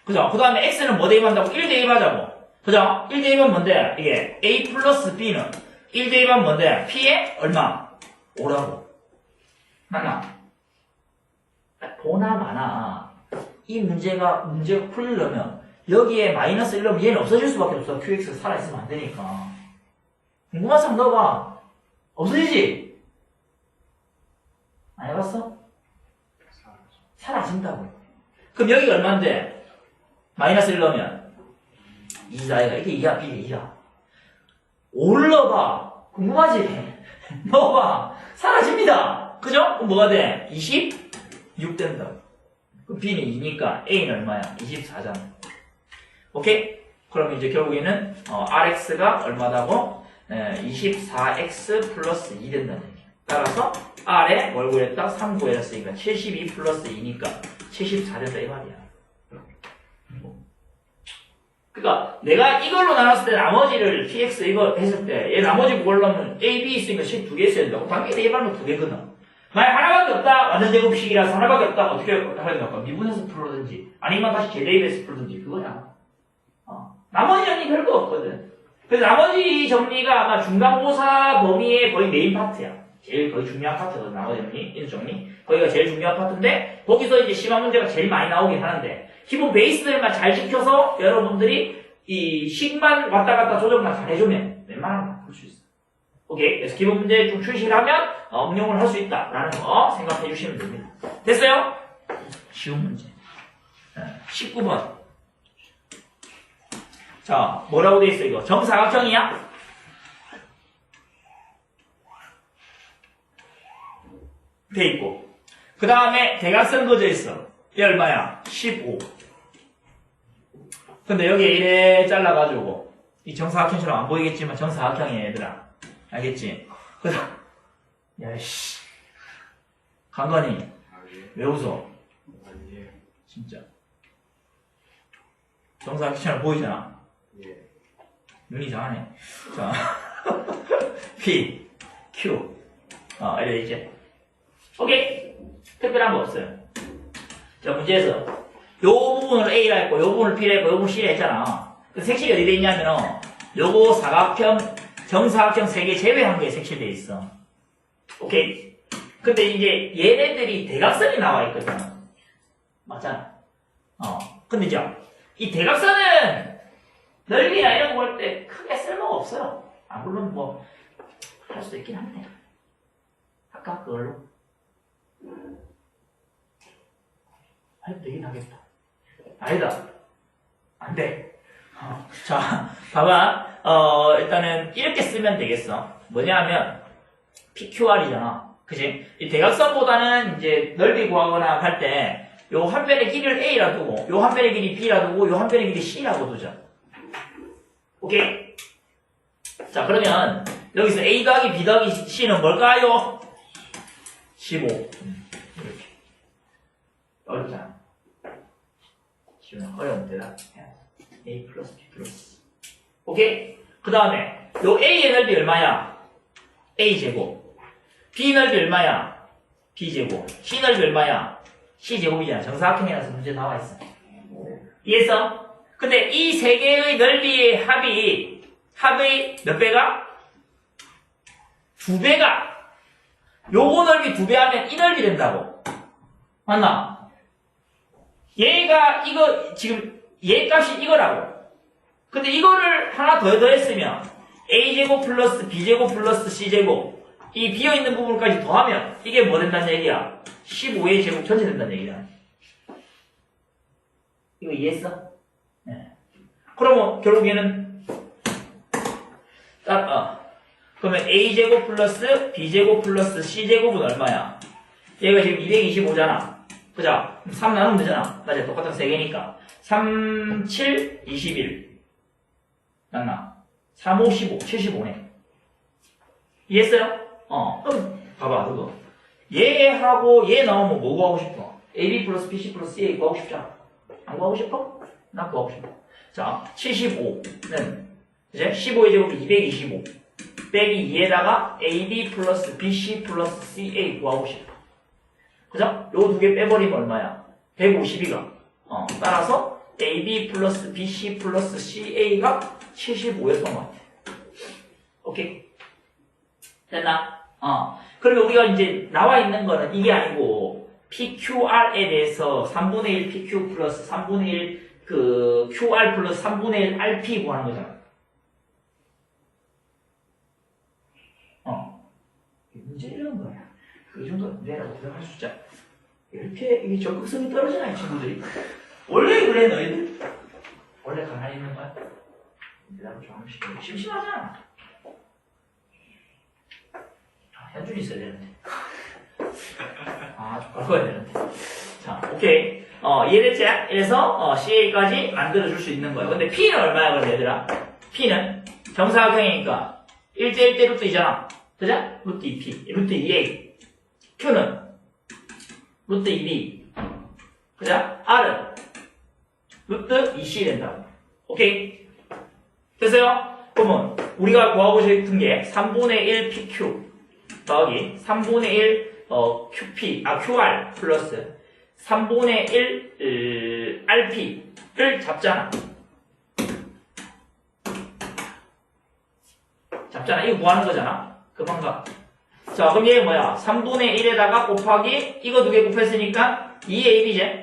S1: 그죠? 그 다음에 x는 뭐 대입한다고? 1 대입하자고. 그죠? 1 대입은 뭔데? 이게 a 플러스 b는 1 대입하면 뭔데? p에 얼마? 5라고. 맞나? 보나 마나 이 문제가 풀리려면 여기에 마이너스 1 넣으면 얘는 없어질 수밖에 없어. qx가 살아있으면 안 되니까. 궁금한 사람 넣어봐. 없어지지? 안 해봤어? 사라진다고. 그럼 여기가 얼만데? 마이너스 1 넣으면 2다. 이게 2야, B 2야. 5를 넣어봐. 궁금하지? 넣어봐. 사라집니다. 그죠? 그럼 뭐가 돼? 26 된다. 그럼 B는 2니까 A는 얼마야? 24잖아. 오케이? 그럼 이제 결국에는 RX가 얼마다고? 24X 플러스 2 된다는 얘기야. 따라서 R에 뭘 구했다? 3 구했으니까 72 플러스 2니까 74 된다 이 말이야. 그러니까 내가 이걸로 나눴을 때 나머지를 px 이거 했을 때 얘 나머지 그걸로는 a, b 있으니까 식 2개 써야 된다고. 당연히 대입하면 2개거든. 만약 하나밖에 없다. 완전 제곱식이라서 하나밖에 없다. 어떻게 하는 거야? 미분해서 풀어든지 아니면 다시 재대입해서 풀든지 그거야. 나머지 정리 별거 없거든. 그래서 나머지 정리가 아마 중간고사 범위의 거의 메인 파트야. 제일 거의 중요한 파트거든. 나머지 정리, 인수 정리. 거기가 제일 중요한 파트인데 거기서 이제 심화 문제가 제일 많이 나오긴 하는데 기본 베이스들만 잘 지켜서 여러분들이 이 식만 왔다 갔다 조정만 잘 해주면 웬만하면 다 풀 수 있어. 오케이. 그래서 기본 문제 좀 출시하면 응용을 할 수 있다라는 거 생각해 주시면 됩니다. 됐어요? 쉬운 문제. 19번. 자, 뭐라고 돼 있어 이거? 정사각형이야? 돼 있고. 그 다음에 대각선 그어져 있어. 얘 얼마야? 15. 근데 여기 이래 잘라가지고 이 정사각형처럼 안 보이겠지만 정사각형이야 얘들아. 알겠지? 그 다음 야이씨 강건이 왜 웃어? 진짜 정사각형처럼 보이잖아. 눈이 이상하네. 자 P, Q 이래 이제 오케이. 특별한 거 없어요. 자, 문제에서 요 부분을 A라 했고 요 부분을 B라 했고 요 부분을 C라 했잖아. 그 색칠이 어디 돼 있냐면은 요거 사각형, 정사각형 3개 제외한 게 색칠돼 있어. 오케이. 근데 이제 얘네들이 대각선이 나와 있거든. 맞잖아. 근데 이제 이 대각선은 넓이나 이런 거 볼 때 크게 쓸모가 없어요. 물론 뭐 할 수도 있긴 한데. 아까 그걸로. 해도 되긴 하겠다. 아니다. 안 돼. 자, 봐봐. 일단은 이렇게 쓰면 되겠어. 뭐냐 하면, PQR이잖아. 그치? 이 대각선보다는 이제 넓이 구하거나 할 때, 요 한 편의 길이를 A라 두고, 요 한 편의 길이 B라 두고, 요 한 편의 길이 C라고 두자. 오케이? 자, 그러면, 여기서 A 더하기 B 더하기 C는 뭘까요? 15. 이렇게. 어렵잖아. 어려운 대답. A 플러스 B 플러스. 오케이? 그 다음에, 요 A의 넓이 얼마야? A 제곱. B 넓이 얼마야? B 제곱. C 넓이 얼마야? C 제곱이잖아. 정사각형이라서 문제 나와 있어. 이해했어? 근데 이 세 개의 넓이의 합의 몇 배가? 2배가. 요거 넓이 2배 하면 이 넓이 된다고. 맞나? 얘가 이거 지금 얘 값이 이거라고. 근데 이거를 하나 더 더했으면 A제곱 플러스 B제곱 플러스 C제곱 이 비어있는 부분까지 더하면 이게 뭐 된다는 얘기야? 15의 제곱 전체 된다는 얘기야. 이거 이해했어? 네. 그러면 결국에는 그러면 A제곱 플러스 B제곱 플러스 C제곱은 얼마야? 얘가 지금 225잖아. 그죠? 3 나누면 되잖아. 맞아. 똑같은 3개니까. 3, 7, 21. 맞나? 3, 5, 15, 75네. 이해했어요? 그럼 봐봐, 그거. 얘하고 얘 나오면 뭐 구하고 싶어? AB 플러스 BC 플러스 CA 구하고 싶잖아. 안 구하고 싶어? 난 구하고 싶어. 자, 75는 이제 15의 제곱이 225. 빼기 2에다가 AB 플러스 BC 플러스 CA 구하고 싶어. 그죠? 요 두 개 빼버리면 얼마야? 152가. 따라서 AB 플러스 BC 플러스 CA가 75였던 것 같아. 오케이? 됐나? 그러면 우리가 이제 나와 있는 거는 이게 아니고 PQR에 대해서 3분의 1 PQ 플러스 3분의 1 그 QR 플러스 3분의 1 RP 구하는 거잖아. 문제 이런 거야. 그 정도 문제라고 들어갈 수 있잖아. 이렇게 이게 적극성이 떨어지나 이 친구들이? 원래 그래 너희들? 원래 가만히 있는 거야? 대답을 좀 하면 심심하잖아. 현준이 있어야 되는데. 좀 바꿔야 되는데. 자, 오케이. 이해됐지? 그래서 CA까지 만들어줄 수 있는 거예요. 근데 P는 얼마야, 그럼 얘들아? P는 정사각형이니까 1대1대 루트 2잖아. 그죠? 루트 2P, 루트 2A. Q는 루트 2B. 그죠? R은 루트 2C 된다고. 오케이? 됐어요? 그러면 우리가 구하고 싶은 게 3분의 1 PQ 더하기 3분의 1 QR 플러스 3분의 1 RP를 잡잖아. 이거 구하는 거잖아. 그 방법. 자, 그럼 얘 뭐야? 3분의 1에다가 곱하기 이거 두 개 곱했으니까 2AB제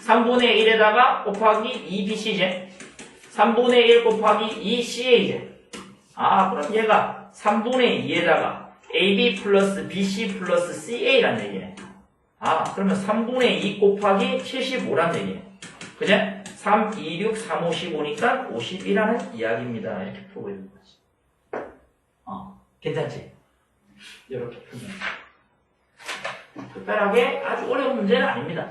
S1: 3분의 1에다가 곱하기 2BC제 3분의 1 곱하기 2CA제 그럼 얘가 3분의 2에다가 AB 플러스 BC 플러스 CA란 얘기네. 그러면 3분의 2 곱하기 75란 얘기네. 그제? 3, 2, 6, 3, 5, 15니까 50이라는 이야기입니다. 이렇게 풀고 있는 거지. 괜찮지? 이렇게 풀면. 특별하게 아주 어려운 문제는 아닙니다.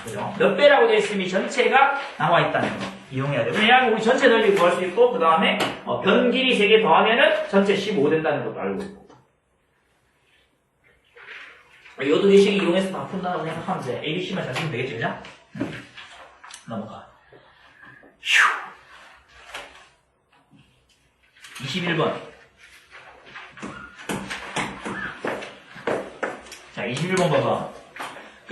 S1: 그죠? 몇 배라고 되어 있으면 전체가 나와 있다는 거. 이용해야 돼요. 왜냐하면 우리 전체 넓이 구할 수 있고, 그 다음에 변 길이 3개 더하면은 전체 15 된다는 것도 알고 있고. 이 두 개씩 이용해서 다 푼다고 생각하면 돼. ABC만 잘 쓰면 되겠지, 그죠? 넘어가. 휴. 21번. 자, 21번 봐봐.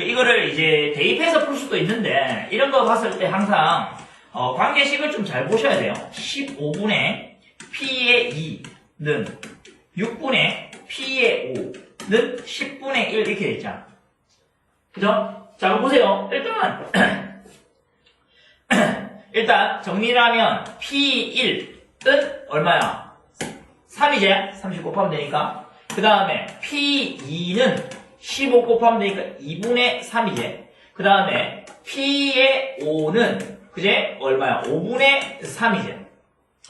S1: 이거를 이제 대입해서 풀 수도 있는데, 이런 거 봤을 때 항상, 관계식을 좀 잘 보셔야 돼요. 15분의 P의 2는 6분의 P의 5는 10분의 1 이렇게 되있잖아. 그죠? 자, 그럼 보세요. 일단 정리를 하면 P1은 얼마야? 3이제 30 곱하면 되니까. 그 다음에 P2는 15 곱하면 되니까 2분의 3이제. 그 다음에 P의 5는 그제 얼마야? 5분의 3이제.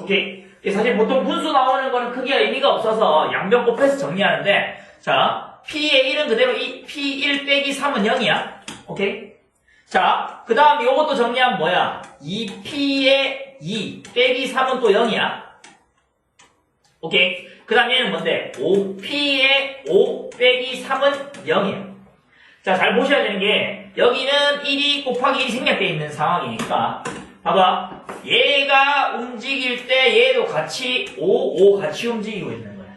S1: 오케이. 사실 보통 분수 나오는 거는 크게 의미가 없어서 양변 곱해서 정리하는데, 자, P의 1은 그대로 P1 빼기 3은 0이야. 오케이? 자, 그 다음 요것도 정리하면 뭐야? 2P의 2 빼기 3은 또 0이야. 오케이? 그 다음 얘는 뭔데? 5P의 5 빼기 3은 0이야. 자, 잘 보셔야 되는 게, 여기는 1이 곱하기 1이 생략되어 있는 상황이니까, 봐봐. 얘가 움직일 때 얘도 같이 5 같이 움직이고 있는 거야.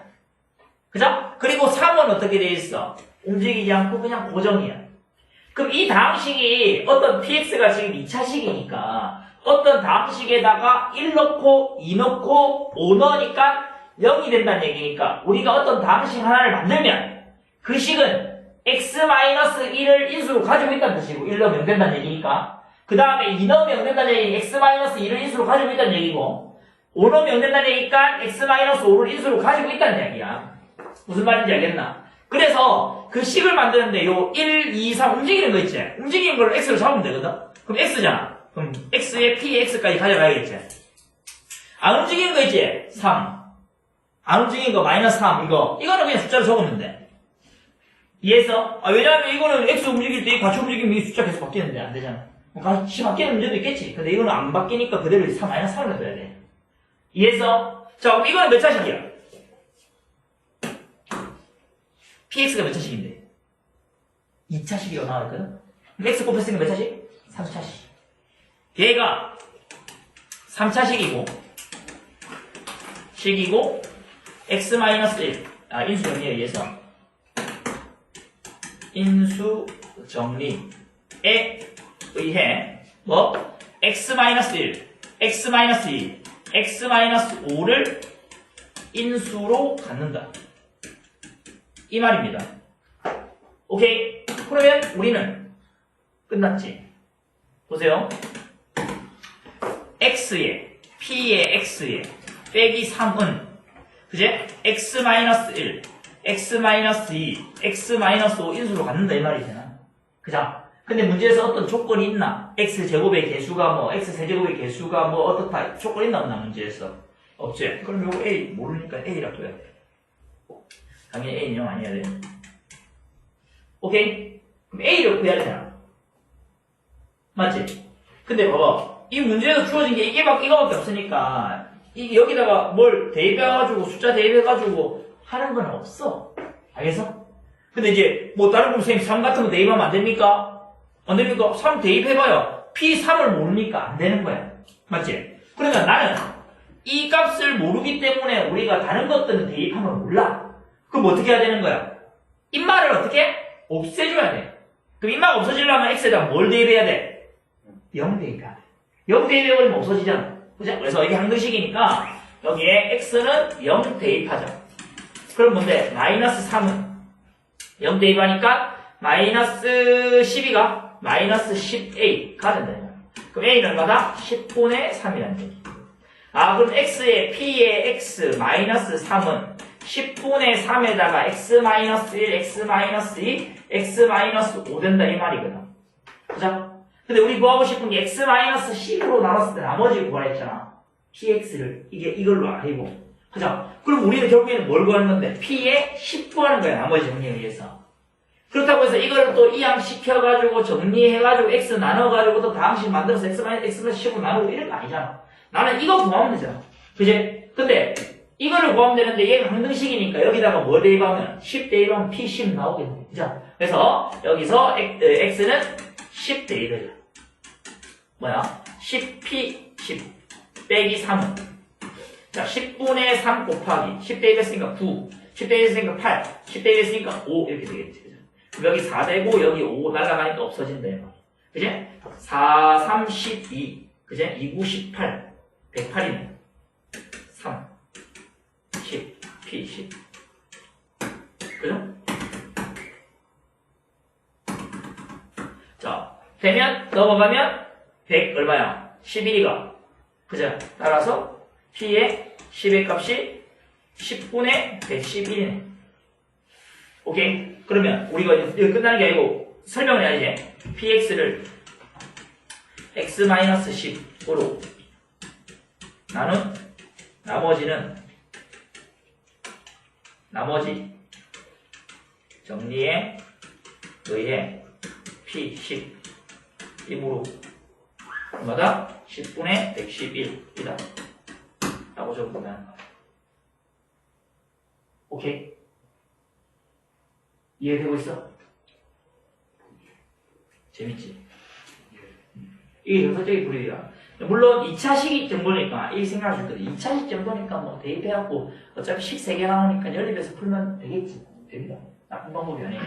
S1: 그죠? 그리고 3은 어떻게 돼 있어? 움직이지 않고 그냥 고정이야. 그럼 이 다항식이 어떤 px가 지금 2차식이니까 어떤 다항식에다가 1 넣고 2 넣고 5 넣으니까 0이 된다는 얘기니까 우리가 어떤 다항식 하나를 만들면 그 식은 x-1을 인수로 가지고 있다는 뜻이고 1 넣으면 0 된다는 얘기니까 그 다음에 2 넣으면 0 된다는 얘기는 x-1을 인수로 가지고 있다는 얘기고 5 넣으면 0 된다는 얘기니까 x-5를 인수로 가지고 있다는 얘기야. 무슨 말인지 알겠나? 그래서 그 식을 만드는데 요 1, 2, 3 움직이는 거 있지? 움직이는 걸 x로 잡으면 되거든? 그럼 x잖아. 그럼 x에 px까지 가져가야겠지? 안 움직이는 거 있지? 3. 안 움직이는 거 마이너스 3 이거는 그냥 숫자로 적으면 돼. 이해했어? 왜냐하면 이거는 x 움직일 때 같이 움직이면 이 숫자 계속 바뀌는데 안 되잖아. 같이 바뀌는 문제도 있겠지. 근데 이거는 안 바뀌니까 그대로 3 마이너스 3을 넣어야 돼. 이해했어? 자, 그럼 이거는 몇 차식이야? px가 몇 차식인데? 2차식이라고 나와있거든? 그럼 x 곱했으니까 몇 차식? 3차식. 얘가 3차식이고 식이고 x-1 인수 정리에 의해서 인수 정리에 의해 뭐? x-1, x-2, x-5를 인수로 갖는다. 이 말입니다. 오케이? 그러면 우리는 끝났지. 보세요. x에, p의 x에 빼기 3은 그제? x-1, x-2, x-5 인수로 갖는다 이 말이잖아. 그죠? 근데 문제에서 어떤 조건이 있나? x제곱의 개수가 뭐 x세제곱의 개수가 뭐 어떻다 조건이 있나 없나 문제에서? 없지? 그럼 요거 a 모르니까 a라 둬야 돼. 당연히 a 인용 아니어야 돼. 오케이? 그럼 a를 구해야 되잖아. 맞지? 근데 봐봐. 이 문제에서 주어진 게 이거밖에 없으니까 여기다가 뭘 대입해가지고 숫자 대입해가지고 하는 건 없어. 알겠어? 근데 이제 뭐 다른 선생님 3 같은 거 대입하면 안 됩니까? 안 됩니까? 3 대입해봐요. P3을 모르니까 안 되는 거야. 맞지? 그러면 나는 이 값을 모르기 때문에 우리가 다른 것들은 대입하면 몰라. 그럼 어떻게 해야 되는 거야? 인마를 어떻게? 없애줘야 돼. 그럼 인마가 없어지려면 x에다 뭘 대입해야 돼? 0 대입해야 돼. 0 대입해버리면 없어지잖아. 그죠? 그래서 이게 항등식이니까 여기에 x는 0 대입하자. 그럼 뭔데? 마이너스 3은 0 대입하니까 마이너스 12가 마이너스 10a가 된다. 그럼 a는 얼마다? 10분의 3이라는 얘기. 아, 그럼 x의 p의 x 마이너스 3은 10분의 3에다가 x-1, x-2, x-5 된다 이 말이거든. 그죠? 근데 우리 구하고 싶은 게 x-10으로 나눴을 때 나머지 구하라 했잖아. px를 이걸로 아니고. 그죠? 그럼 우리는 결국에는 뭘 구하는 건데? p의 10 구하는 거야 나머지 정리에 의해서. 그렇다고 해서 이걸 또 이항시켜가지고 정리해가지고 x 나눠가지고 또 다항식 만들어서 x-10으로 나누고 이런 거 아니잖아. 나는 이거 구하면 되잖아. 그지? 근데 이거를 구하면 되는데 얘가 항등식이니까 여기다가 뭐 대입하면 10 대입하면 p10 나오겠네. 그죠? 그래서 여기서 x는 10 대입해줘. 뭐야? 10p10 빼기 3은 자 10분의 3 곱하기 10 대입했으니까 9 10 대입했으니까 8 10 대입했으니까 5 이렇게 되겠지. 그죠? 그럼 여기 4 되고 여기 5 날아가니까 없어진다. 그지? 4, 3, 12 그지? 2, 9, 18 108이네. 3 10 P 10 그죠? 자 되면 넘어가면 100 얼마야? 11이가 그죠? 따라서 P의 10의 값이 10분의 111이네. 오케이? 그러면 우리가 이거 끝나는 게 아니고 설명을 해야지. PX를 x-10으로 나눈 나머지 정리에 의해 P10임으로 얼마다? 10분의 111이다 라고 적으면 거야. 오케이? 이해되고 있어? 재밌지? 이게 정서적인 불이야. 물론 2차식 정도니까 이 생각할 수 있거든. 2차식 정도니까 뭐 대입해갖고 어차피 식 3개 나오니까 연립해서 풀면 되겠지. 됩니다. 나쁜 방법이 아니에요.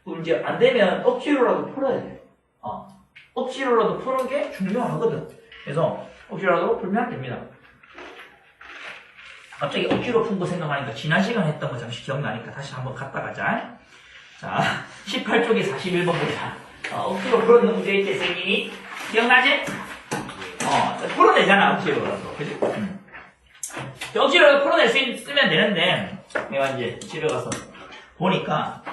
S1: 그럼 이제 안 되면 억지로라도 풀어야 돼. 억지로라도 푸는 게 중요하거든. 그래서 억지로라도 풀면 됩니다. 갑자기 억지로 푼 거 생각하니까 지난 시간 했던 거 잠시 기억나니까 다시 한번 갔다 가자. 자, 18쪽에 41번 보자. 억지로 풀었는 문제 있지, 선생님이? 기억나지? 풀어내잖아, 억지로라도. 그지? 억지로라도 풀어낼 수 있으면 되는데, 내가 이제 집에 가서 보니까,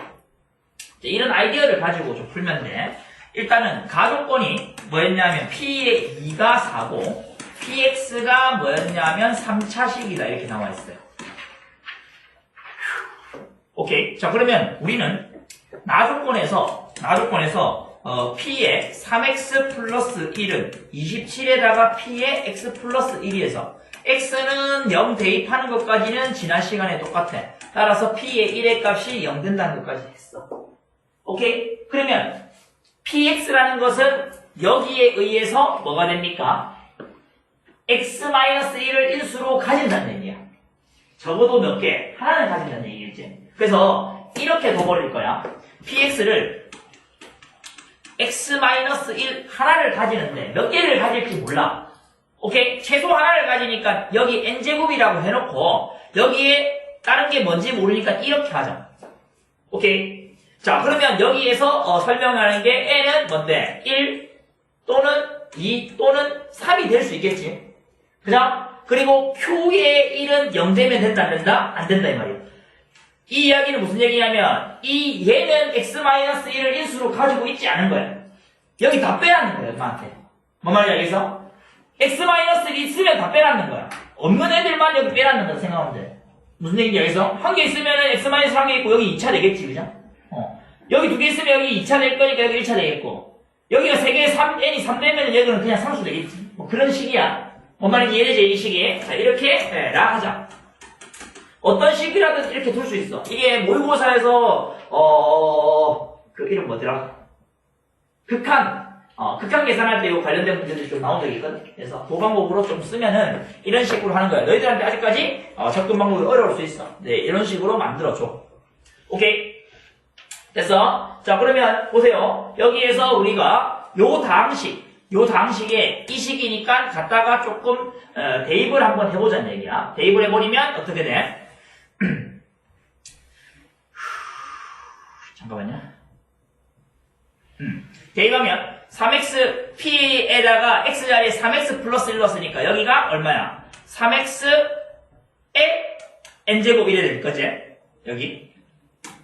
S1: 이런 아이디어를 가지고 좀 풀면 돼. 일단은 가조건이 뭐였냐면, P의 2가 4고, PX가 뭐였냐면 3차식이다. 이렇게 나와 있어요. 오케이. 자, 그러면 우리는 나조건에서 P의 3x 플러스 1은 27에다가 P의 x 플러스 1이에서 x는 0 대입하는 것까지는 지난 시간에 똑같아. 따라서 P의 1의 값이 0 된다는 것까지 했어. 오케이? 그러면 PX라는 것은 여기에 의해서 뭐가 됩니까? x-1을 인수로 가진다는 얘기야. 적어도 몇 개? 하나는 가진다는 얘기겠지. 그래서 이렇게 더 버릴 거야. px를 x-1 하나를 가지는데 몇 개를 가질지 몰라. 오케이? 최소 하나를 가지니까 여기 n제곱이라고 해놓고 여기에 다른 게 뭔지 모르니까 이렇게 하자. 오케이? 자, 그러면 여기에서 설명하는 게 n은 뭔데? 1 또는 2 또는 3이 될 수 있겠지. 그죠? 그리고 q의 1은 0 되면 된다, 안 된다? 안 된다, 이 말이야. 이 이야기는 무슨 얘기냐면, 얘는 x-1을 인수로 가지고 있지 않은 거야. 여기 다 빼라는 거야, 엄마한테. 뭔 말이야, 여기서? x-1이 있으면 다 빼라는 거야. 없는 애들만 여기 빼라는 거야, 생각하면 돼. 무슨 얘기인지 여기서? 한 개 있으면은 x-1개 있고, 여기 2차 되겠지, 그죠? 여기 2개 있으면 여기 2차 될 거니까 여기 1차 되겠고, 여기가 3개, n이 3 되면 여기는 그냥 상수 되겠지. 뭐 그런 식이야. 뭔 말인지 이해되지, 이 식이? 자, 이렇게, 하자. 어떤 식이라든 이렇게 둘 수 있어. 이게 모의고사에서, 그 이름 뭐더라? 극한 계산할 때 이 관련된 문제들이 좀 나온 적이 있거든. 그래서 그 방법으로 좀 쓰면은 이런 식으로 하는 거야. 너희들한테 아직까지 접근 방법이 어려울 수 있어. 네, 이런 식으로 만들어줘. 오케이? 됐어? 자, 그러면 보세요. 여기에서 우리가 요 다항식에 이 식이니까 갖다가 조금 대입을 한번 해보자는 얘기야. 대입을 해버리면 어떻게 돼? 잠깐만요. 대입하면 3x p에다가 x자리에 3x 플러스 1 넣었으니까 여기가 얼마야? 3x에 n제곱 이래 될 거지? 여기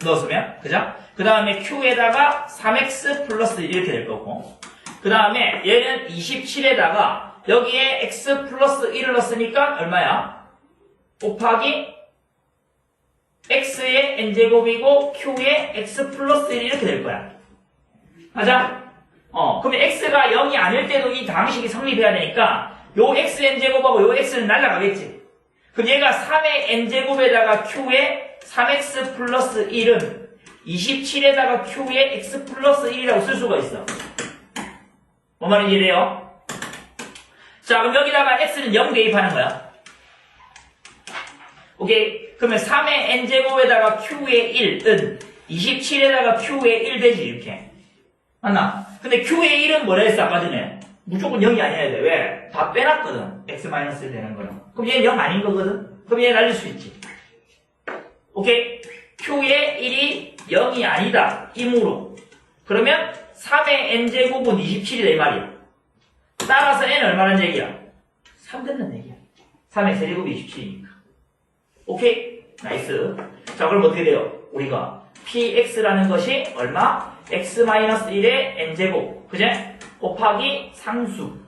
S1: 넣었으면, 그죠? 그 다음에 q에다가 3x 플러스 1 이렇게 될 거고, 그 다음에 얘는 27에다가 여기에 x 플러스 1을 넣었으니까 얼마야? 곱하기 x의 n제곱이고 q의 x 플러스 1 이렇게 될 거야. 맞아? 그러면 x가 0이 아닐 때도 이 다항식이 성립해야 되니까 요 xn제곱하고 요 x는 날라가겠지. 그럼 얘가 3의 n제곱에다가 q의 3x 플러스 1은 27에다가 q의 x 플러스 1이라고 쓸 수가 있어. 뭔 말인지 이래요? 자, 그럼 여기다가 x는 0 대입하는 거야. 오케이? 그러면 3의 n제곱에다가 q의 1은 27에다가 q의 1 되지, 이렇게. 맞나? 근데 q의 1은 뭐라 했어, 아까 전에? 무조건 0이 아니어야 돼. 왜? 다 빼놨거든. x-1 되는 거는. 그럼 얘는 0 아닌 거거든? 그럼 얘 날릴 수 있지. 오케이? q의 1이 0이 아니다. 이므로. 그러면 3의 n제곱은 27이다, 이 말이야. 따라서 n은 얼마나 얘기야? 3 된다는 얘기야. 3의 세제곱이 27이니까. 오케이? 나이스. 자, 그럼 어떻게 돼요? 우리가 px라는 것이 얼마? x-1의 n제곱. 그제? 곱하기 상수.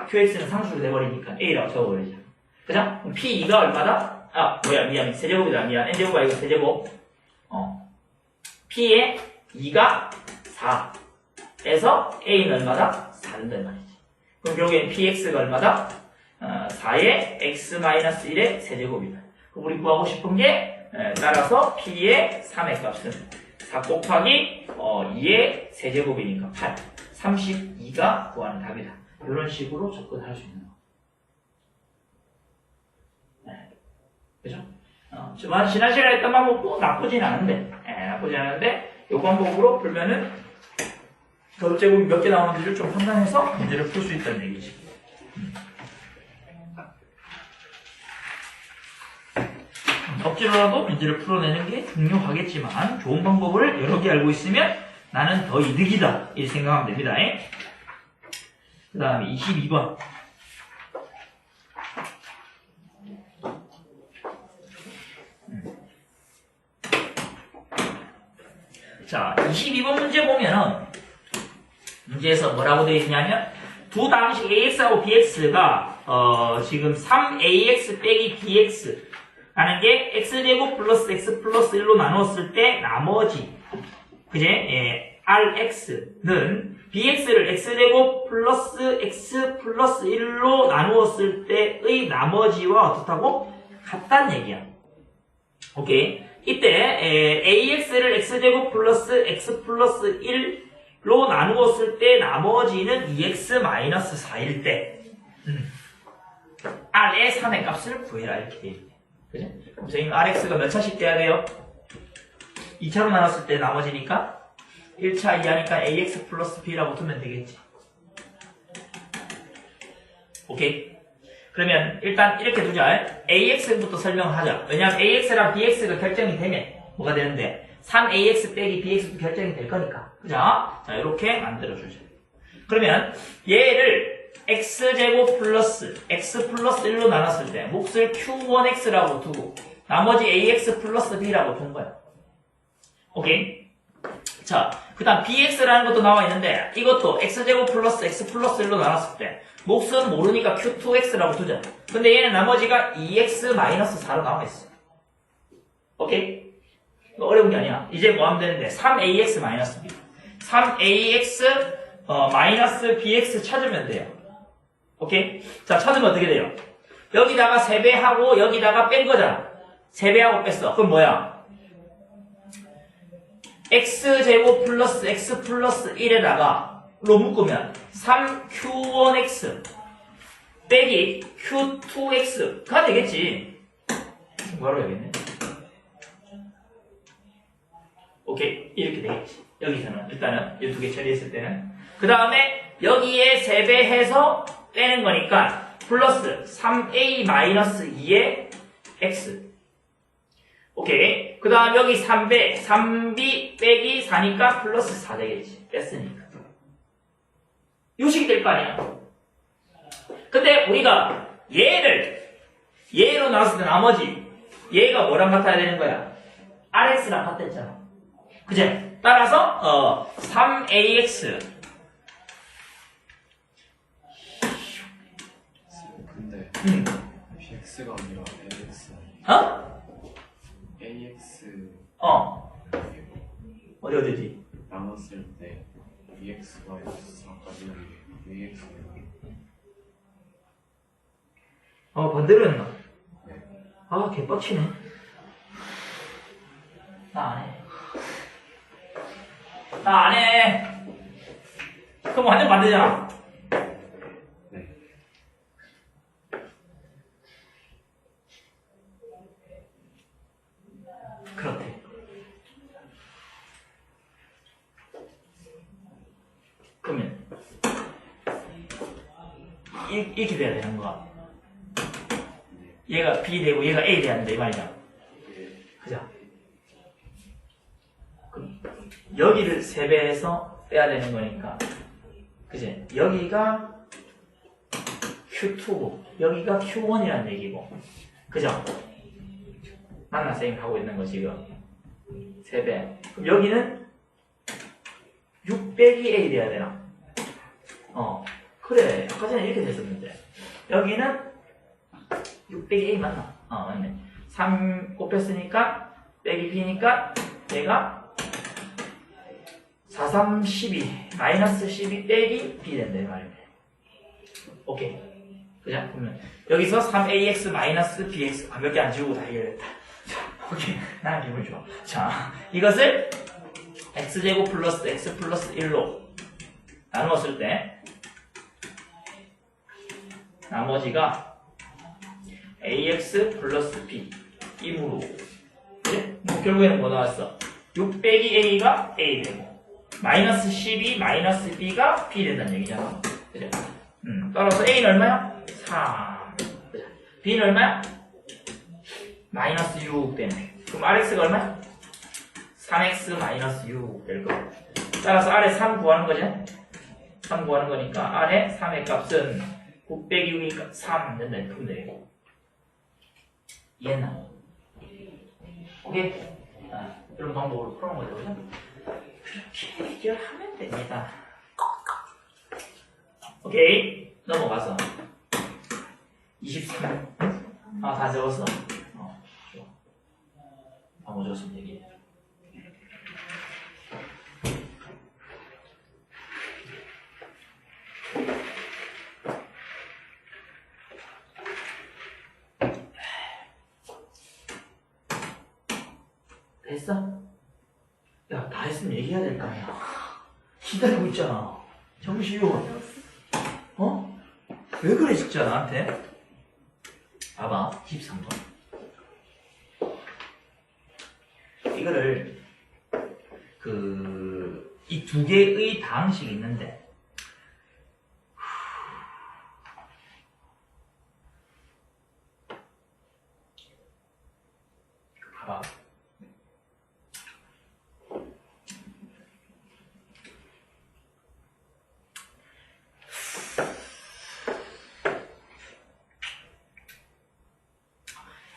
S1: qx는 상수로 돼버리니까 a라고 적어버리자. 그죠? 그럼 p2가 얼마다? 미안. 세제곱이다. 미안. n제곱 아니고 세제곱. p의 2가 4. 에서 a는 얼마다? 4된단 말이지. 그럼 결국엔 px가 얼마다? 4의 x-1의 세제곱이다. 그럼 우리 구하고 싶은 게 따라서 p의 3의 값은 4 곱하기 2의 세제곱이니까 8. 32가 구하는 답이다. 이런 식으로 접근할 수 있는 거. 네. 그죠? 지난 시간에 했던 방법도 나쁘진 않은데, 이 방법으로 풀면은 덧제곱이 몇 개 나오는지를 좀 판단해서 문제를 풀 수 있다는 얘기지. 억지로라도 문제를 풀어내는 게 중요하겠지만 좋은 방법을 여러 개 알고 있으면 나는 더 이득이다 이렇게 생각하면 됩니다. 그 다음에 22번. 자, 22번 문제 보면은 문제에서 뭐라고 되어 있냐면 두 다항식 AX하고 BX가 지금 3AX 빼기 BX 라는 게 X제곱 플러스 X 플러스 1로 나누었을 때 나머지 그제 RX는 BX를 X제곱 플러스 X 플러스 1로 나누었을 때의 나머지와 어떻다고? 같다는 얘기야. 오케이. 이때 AX를 X제곱 플러스 X 플러스 1로 나누었을 때 나머지는 2X 마이너스 4일 때 R의 3의 값을 구해라 이렇게 돼 있네. 그죠? 그럼 선생님 RX가 몇 차씩 돼야 돼요? 2차로 나눴을 때 나머지니까 1차 이하니까 ax 플러스 b라고 두면 되겠지. 오케이? 그러면 일단 이렇게 두자. ax부터 설명하자. 왜냐면 ax랑 bx가 결정이 되면 뭐가 되는데 3ax 빼기 bx도 결정이 될 거니까. 그죠? 자, 이렇게 만들어주자. 그러면 얘를 x제곱 플러스 x 플러스 1로 나눴을 때 몫을 q1x라고 두고 나머지 ax 플러스 b라고 둔 거야. 오케이? 자, 그 다음 bx라는 것도 나와 있는데 이것도 x제곱 플러스 x 플러스 1로 나눴을 때 몫은 모르니까 q2x라고 두자. 근데 얘는 나머지가 2x 마이너스 4로 나와 있어. 오케이? 어려운 게 아니야. 이제 뭐 하면 되는데 3ax 마이너스 b 3ax 마이너스 bx 찾으면 돼요. 오케이? 자, 찾으면 어떻게 돼요? 여기다가 3배하고 여기다가 뺀 거잖아. 3배하고 뺐어. 그럼 뭐야? x제곱 플러스 x 플러스 1에다가 로 묶으면 3q1x 빼기 q2x가 되겠지. 바로 해야겠네. 오케이, 이렇게 되겠지. 여기서는 일단은 이 두 개 처리했을 때는 그 다음에 여기에 3배해서 빼는 거니까 플러스 3a-2의 x. 오케이. 그 다음 여기 3배 3b 빼기 4니까 플러스 4 되겠지. 뺐으니까 요식이 될 거 아니야. 근데 우리가 얘로 나왔을 때 나머지 얘가 뭐랑 같아야 되는 거야? rx랑 같았잖아. 그제? 따라서 3ax
S2: 근데 bx가 아니라 ax ax
S1: 어디
S2: 나눴을 때 bx가 4까지 ax
S1: 반대로 했나?
S2: 네.
S1: 아, 개빡치네. 나 안 해. 그럼 완전 반대잖아.
S2: 네.
S1: 그렇대. 그러면 이렇게 돼야 되는 거야. 얘가 B 되고 얘가 A 돼야 된다 이 말이야. 그죠? 그럼 여기를 3배해서 빼야 되는 거니까 그지? 여기가 Q2고 여기가 Q1이라는 얘기고 그죠? 만나 쌤이 하고 있는 거 지금 3배. 그럼 여기는 6 빼기 A 돼야 되나? 그래. 아까 전에 이렇게 됐었는데 여기는 6 빼기 A 맞나? 맞네. 3 곱했으니까 빼기 B니까 얘가 4, 3, 12 마이너스 12 빼기 B 된다 이 말이네. 오케이. 그죠? 그러면 여기서 3ax 마이너스 bx 몇 개 안 지우고 다 해결했다. 자, 오케이. 난 기분 좋아. 자, 이것을 x제곱 플러스 x 플러스 1로 나누었을 때 나머지가 ax 플러스 b 임으로 그래? 뭐 결국에는 뭐 나왔어? 6 빼기 a가 a 되고 마이너스 12 마이너스 b가 b 된다는 얘기잖아. 그죠? 따라서 a는 얼마야? 3. 그죠? b는 얼마야? 마이너스 6 되네. 그럼 rx가 얼마야? 3x 마이너스 6 될 거. 따라서 r에 3 구하는 거지? 3 구하는 거니까 r에 3의 값은 9 빼기 6이니까 3 된다. 이렇게 풀면 되겠고. 이해했나? 오케이? 이런 방법으로 풀어놓은 거죠. 그죠? 그렇게 해결하면 됩니다. 오케이. 넘어가서 23. 다 적었어? 좋아. 다 못 적었으면 되겠네. 됐어? 야, 다 했으면 얘기해야 될 거 아니야. 기다리고 있잖아. 정시효. 왜 그래, 진짜, 나한테? 봐봐, 23번. 이 두 개의 다항식이 있는데 봐봐.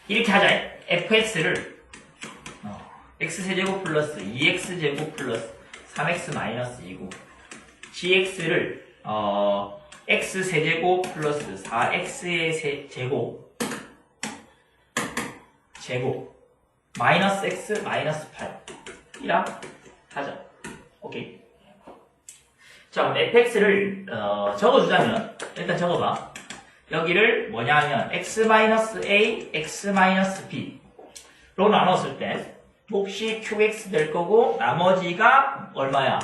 S1: 이렇게 하자. fx를 x세제곱 플러스 2x제곱 플러스 3x 마이너스 2고 gx를 x세제곱 플러스 4x의 제곱 마이너스 x 마이너스 8이라 하자. 오케이. 자, 그럼 fx를 적어주자면 일단 적어봐. 여기를 뭐냐 하면 x-a, x-b로 나눴을 때 몫이 qx 될 거고 나머지가 얼마야?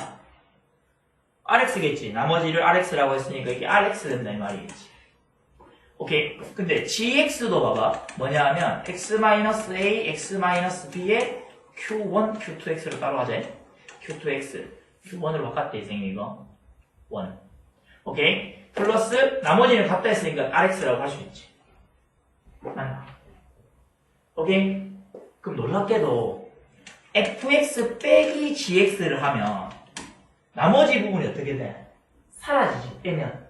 S1: rx겠지. 나머지를 rx라고 했으니까 이게 rx 된다 이 말이겠지. 오케이. 근데 gx도 봐봐. 뭐냐 하면 x-a, x-b에 q1, q2x로 따로 하자. q2x, q1으로 바꿨대 선생님 이거. 1. 오케이. 플러스 나머지는 같다 했으니까 rx라고 할 수 있지. 맞나? 오케이. 그럼 놀랍게도 fx 빼기 gx를 하면 나머지 부분이 어떻게 돼? 사라지지. 빼면.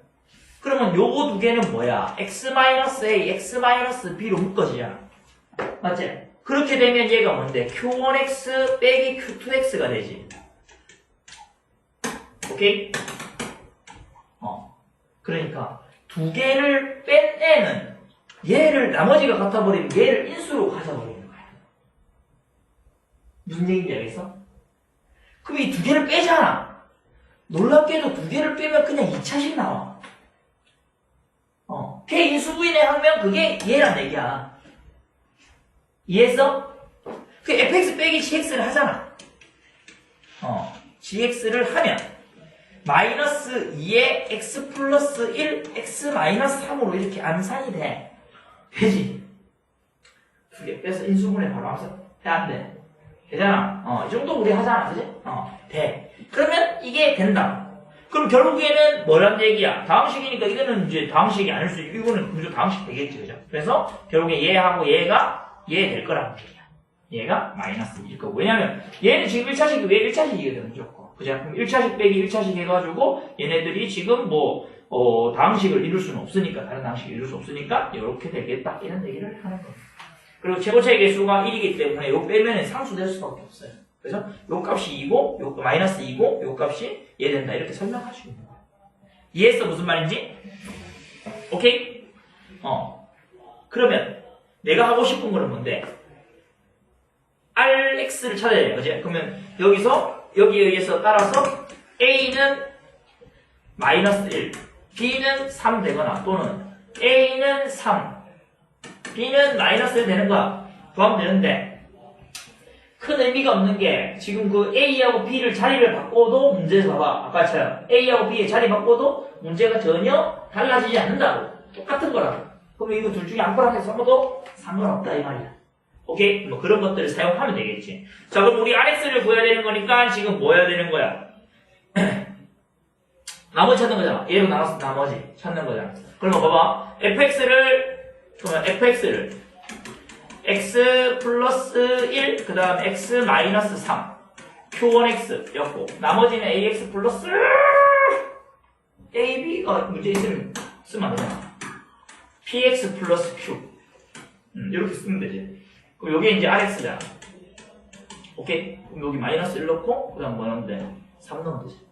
S1: 그러면 요거 두 개는 뭐야? x-a, x-b로 묶어지잖아. 맞지? 그렇게 되면 얘가 뭔데? q1x 빼기 q2x가 되지. 오케이? 그러니까 두 개를 뺀 애는 얘를 나머지가 같아버리면 얘를 인수로 가져버리는 거야. 무슨 얘기인지 알겠어? 그럼 이 두 개를 빼잖아. 놀랍게도 두 개를 빼면 그냥 2차식 나와. 걔 인수부인의 항면 그게 얘란 얘기야. 이해했어? 그 fx 빼기 gx를 하잖아. gx를 하면 마이너스 2에 x 플러스 1, x 마이너스 3으로 이렇게 암산이 돼. 되지? 두 개 빼서 인수분해 바로 암산. 돼, 안 돼? 되잖아. 이 정도 우리 하잖아. 그지? 돼. 그러면 이게 된다. 그럼 결국에는 뭐란 얘기야? 다항식이니까 이거는 이제 다항식이 아닐 수 있고, 이거는 무조건 다항식 되겠지. 그죠? 그래서 결국에 얘하고 얘가 얘 될 거라는 얘기야. 얘가 마이너스 1일 거고. 왜냐면 얘는 지금 1차식이 왜 1차식이거든, 무조건. 그죠? 그럼 1차식 빼기 1차식 해가지고 얘네들이 지금 다항식을 이룰 수는 없으니까, 다른 다항식을 이룰 수 없으니까 이렇게 되겠다 이런 얘기를 하는 거예요. 그리고 최고차의 개수가 1이기 때문에 요 빼면은 상수될 수밖에 없어요. 그래서 요 값이 2고 요 마이너스 2고 요 값이 얘 된다 이렇게 설명할 수 있는 거예요. 이해했어 무슨 말인지? 오케이? 그러면 내가 하고 싶은 거는 뭔데? rx를 찾아야 돼요. 그지? 그러면 여기에 의해서 따라서 a는 마이너스 1, b는 3 되거나 또는 a는 3, b는 마이너스 1 되는 거야. 구하면 되는데 큰 의미가 없는 게 지금 그 a하고 b를 자리를 바꿔도 문제에서 봐봐. 아까처럼 a하고 b의 자리 바꿔도 문제가 전혀 달라지지 않는다고. 똑같은 거라고. 그러면 이거 둘 중에 아무거나 해서 써도 상관없다 이 말이야. 오케이? 뭐 그런 것들을 사용하면 되겠지. 자, 그럼 우리 rx를 구해야 되는 거니까 지금 뭐 해야 되는 거야? 나머지 찾는 거잖아. 얘로 나눠서 나머지 찾는 거잖아. 그러면 봐봐. fx를 x 플러스 1, 그 다음 x 마이너스 3, q1x 였고, 나머지는 ax 플러스 ab가 문제 있으면 쓰면 안 되잖아. px 플러스 q. 이렇게 쓰면 되지. 그럼 여기 이제 rx잖아. 오케이? 그럼 여기 마이너스 1 넣고, 그 다음 뭐 넣으면 돼? 3 넣으면 되지.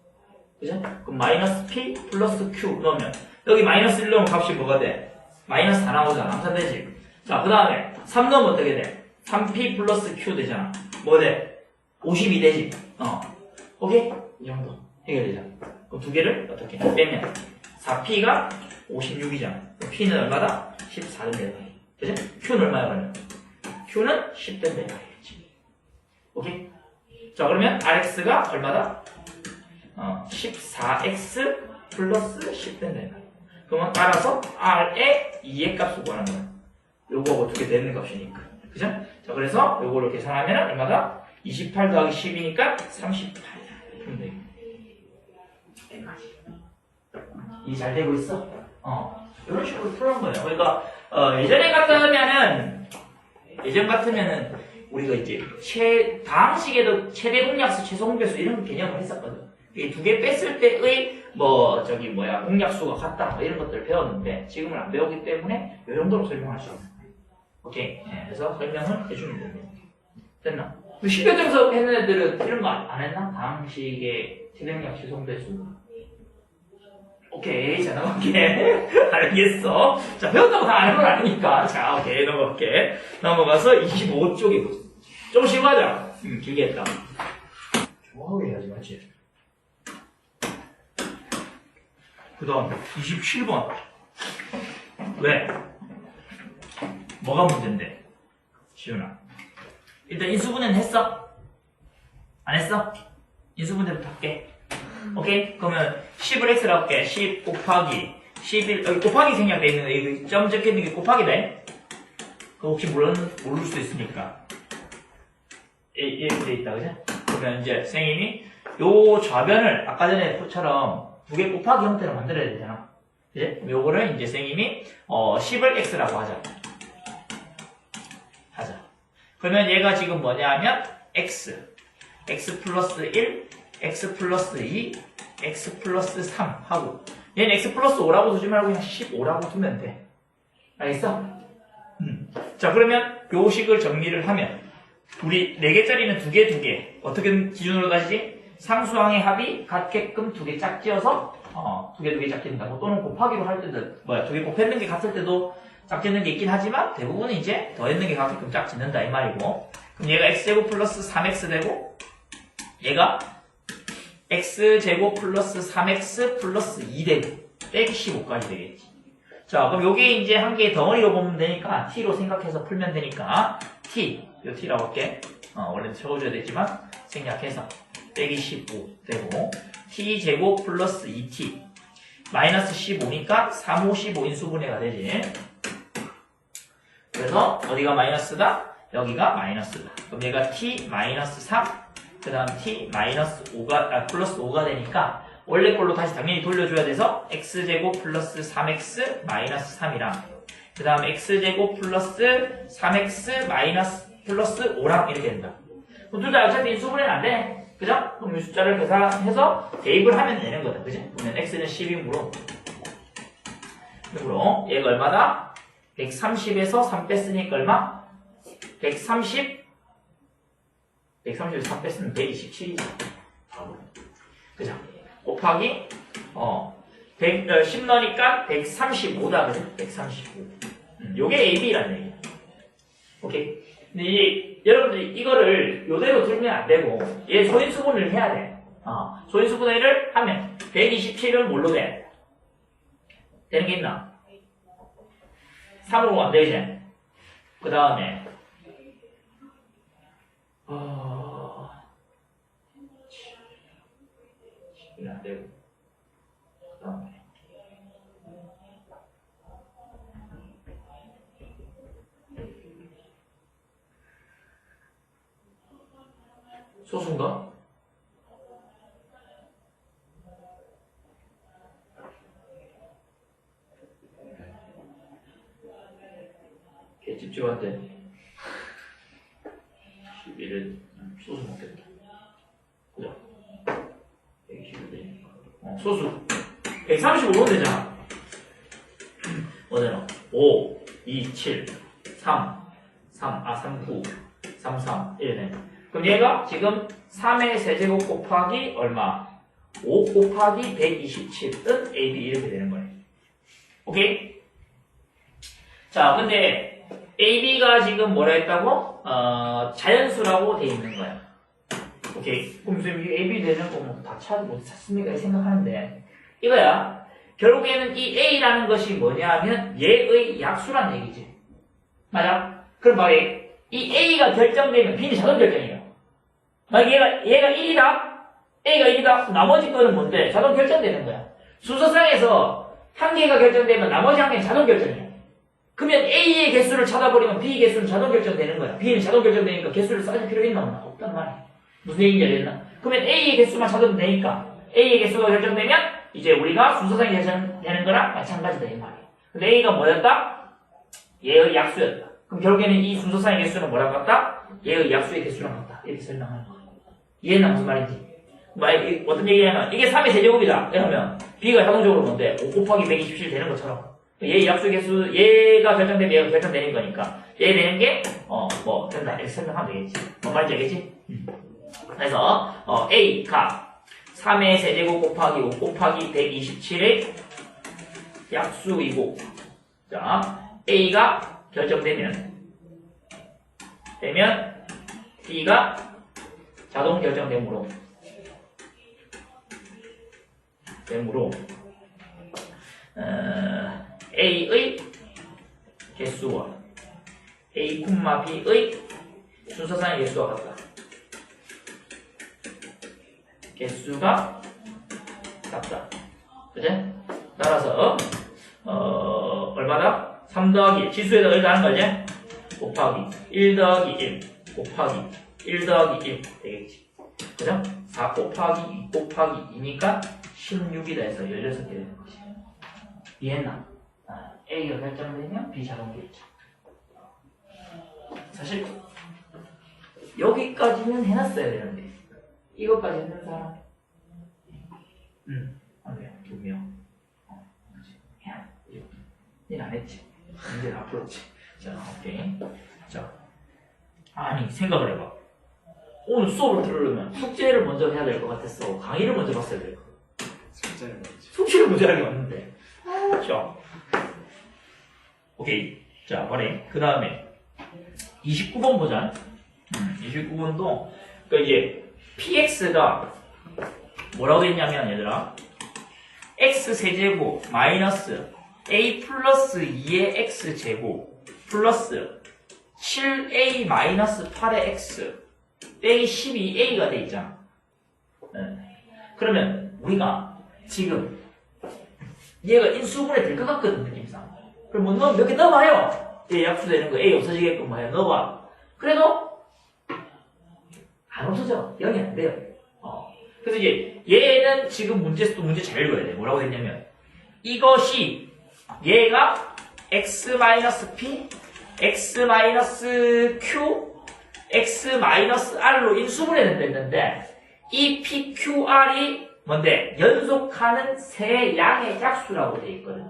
S1: 그죠? 그럼 마이너스 p 플러스 q 넣으면, 여기 마이너스 1 넣으면 값이 뭐가 돼? 마이너스 4 나오잖아. 암산되지? 자, 그 다음에 3 넣으면 어떻게 돼? 3p 플러스 q 되잖아. 뭐 돼? 52 되지? 오케이? 이 정도 해결되잖아. 그럼 두 개를 어떻게 빼면 4p가 56이잖아. 그럼 p는 얼마다? 14 된다. 그죠? q는 얼마야 그러면? q는 10 된다 이거겠지. 오케이? 자, 그러면 rx가 얼마다? 14x 플러스 10 된다 이거. 그러면 따라서 r의 2의 값을 구하는 거야. 요거하고 어떻게 되는 값이니까. 그죠? 자, 그래서 요거를 계산하면 얼마다? 28 더하기 10이니까 38. 그럼 돼. 이 잘 되고 있어? 이런 식으로 풀어온 거예요. 그러니까 예전 같으면은 우리가 이제 다항식에도 최대 공약수, 최소 공배수 이런 개념을 했었거든. 이 두 개 뺐을 때의 공약수가 같다 뭐 이런 것들을 배웠는데 지금은 안 배우기 때문에 이 정도로 설명할 수 있어요. 오케이. 네, 그래서 설명을 해주는 겁니다. 됐나? 신변정석 했는 애들은 이런 거 안 했나? 다항식의 최대 공약, 최소 공배수. 오케이, 자, 넘어갈게. 알겠어. 자, 배웠다고 다 아는 건 아니니까. 자, 오케이, 넘어갈게. 넘어가서 25쪽에 보자. 좀 쉬고 하자. 길게 했다. 좋아하게 해야지, 맞지? 그 다음, 27번. 왜? 뭐가 문제인데? 지훈아. 일단 인수분해는 했어? 안 했어? 인수분해부터 할게. 오케이? 그러면 10을 x라고 할게. 10 곱하기 11, 여기 곱하기 생략돼 있는데, 여기 점 적혀 있는 게 곱하기네? 그거 혹시 모를 수도 있으니까. 이렇게 돼 있다, 그지? 그러면 이제 선생님이 요 좌변을 아까 전에 표처럼 두 개 곱하기 형태로 만들어야 되잖아. 그지? 요거를 이제 선생님이 10을 x라고 하자. 그러면 얘가 지금 뭐냐 하면 x 플러스 1, x 플러스 2, x 플러스 3 하고 얘는 x 플러스 5라고 두지 말고 그냥 15라고 두면 돼. 알겠어? 자, 그러면 요 식을 정리를 하면 우리 4개짜리는 2개 어떻게 기준으로 가지지? 상수항의 합이 같게끔 2개 짝지어서 2개 짝짓는다고. 또는 곱하기로 할 때도 2개 곱했는 게 같을 때도 짝짓는 게 있긴 하지만 대부분은 이제 더했는 게 같게끔 짝짓는다 이 말이고. 그럼 얘가 x제곱 플러스 3x 되고 얘가 x제곱 플러스 3x 플러스 2 되고 빼기 15까지 되겠지. 자, 그럼 요게 이제 한 개의 덩어리로 보면 되니까 t로 생각해서 풀면 되니까 요 t라고 할게. 원래는 적어줘야 되지만 생략해서 빼기 15 되고 t제곱 플러스 2t 마이너스 15니까 3, 5, 15 인수분해가 되지. 그래서 어디가 마이너스다? 여기가 마이너스다. 그럼 얘가 t 마이너스 3, 그 다음 t 마이너스 5가, 플러스 5가 되니까 원래 걸로 다시 당연히 돌려줘야 돼서 x제곱 플러스 3x 마이너스 3이랑 그 다음 x제곱 플러스 3x 마이너스 플러스 5랑 이렇게 된다. 그럼 둘 다 어차피 인수분해는 안 돼. 그죠? 그럼 이 숫자를 계산해서 대입을 하면 되는 거다. 그지? 그러면 x는 10이므로 얘가 얼마다? 130에서 3 뺐으니까 얼마? 130에서 3 뺐으면 127이죠. 그죠? 곱하기 10 넣으니까 135다. 그죠? 135. 요게 AB라는 얘기야. 오케이? 근데 이제 여러분들이 이거를 요대로 들면 안 되고 얘 소인수분을 해야 돼. 소인수분해를 하면 127은 뭘로 돼? 되는 게 있나? 3으로 안 되지? 그 다음에 10은 안 되고 그 다음에 소수인가? 개 찝찝한데 11은 소수 먹겠다. 그죠? 120은 소수 135로 되잖아. 어디나 5, 2, 7, 3, 9, 3, 3, 1네. 그럼 얘가 지금 3의 세제곱 곱하기 얼마? 5 곱하기 127은 AB 이렇게 되는 거예요. 오케이? 자, 근데 AB가 지금 뭐라 했다고? 자연수라고 돼 있는 거야. 오케이? 그럼 선생님 이 AB 되는 거 뭐 다 찾습니까? 이 생각하는데 이거야. 결국에는 이 A라는 것이 뭐냐 하면 얘의 약수란 얘기지. 맞아? 그럼 말이 이 A가 결정되면 B는 자동 결정이에요. 만약 얘가 1이다? A가 1이다? 나머지 거는 뭔데? 자동 결정되는 거야. 순서상에서 한 개가 결정되면 나머지 한 개는 자동 결정이야. 그러면 A의 개수를 찾아버리면 B 개수는 자동 결정되는 거야. B는 자동 결정되니까 개수를 쌓을 필요 있나 없나? 없단 말이야. 무슨 얘기인지 알겠나? 그러면 A의 개수만 찾으면 되니까 A의 개수가 결정되면 이제 우리가 순서상이 결정되는 거랑 마찬가지다 이 말이에요. 근데 A가 뭐였다? 얘의 약수였다. 그럼 결국에는 이 순서상의 개수는 뭐랑 같다? 얘의 약수의 개수랑 같다. 이렇게 설명하는 거예요. 이해나 무슨 말인지? 어떤 얘기냐면 이게 3의 세제곱이다. 이러면 B가 자동적으로 뭔데? 5 곱하기 127 되는 것처럼 얘의 약수 개수 얘가 결정되면 얘가 결정되는 거니까 얘 되는 게 뭐 된다. 이렇게 설명하면 되겠지. 뭔 말인지 알겠지? 그래서 A가 3의 세제곱 곱하기 5 곱하기 127의 약수이고 자 A가 결정되면 B가 자동 결정되므로 A의 개수와 A, B의 순서상의 개수와 같다. 개수가 같다. 그치? 따라서 얼마다? 3 더하기 지수에다가 1 하는 거지? 곱하기 1 더하기 1 곱하기 1 더하기 1 되겠지. 그죠? 4 곱하기 2 곱하기 2니까 16이다 해서 16개 되는 거지. 이해했나? A가 결정되면 B 자동 결정. 사실 여기까지는 해놨어야 되는데 이것까지 했는 사람? 안 돼요. 2명. 야, 일 안 했지. 이제 앞으로 했지. 자, 오케이. 자, 아니 생각을 해봐. 오늘 수업을 들으려면 숙제를 먼저 해야 될 것 같았어. 강의를 먼저 봤어야 될 것 같아. 숙제를 먼저 하는 게 맞는데. 자, 오케이. 자, 말해. 그 다음에 29번 보자. 29번도 그러니까 이제 px가 뭐라고 했냐면 얘들아 x 세제곱 마이너스 a 플러스 2의 x 제곱 플러스 7a 마이너스 8의 x 빼기 12a가 돼 있잖아. 그러면 우리가 지금 얘가 인수분해 될 것 같거든 느낌상. 그럼 뭐 몇 개 넣어봐요. 얘 약수되는 거 A 없어지게끔 뭐 넣어봐. 그래도 안 없어져. 0이 안 돼요. 그래서 이제 얘는 지금 문제 잘 읽어야 돼. 뭐라고 했냐면 이것이 얘가 x-p, x-q, x-r로 인수분해된다 했는데 이 pqr이 뭔데? 연속하는 세 양의 약수라고 돼 있거든.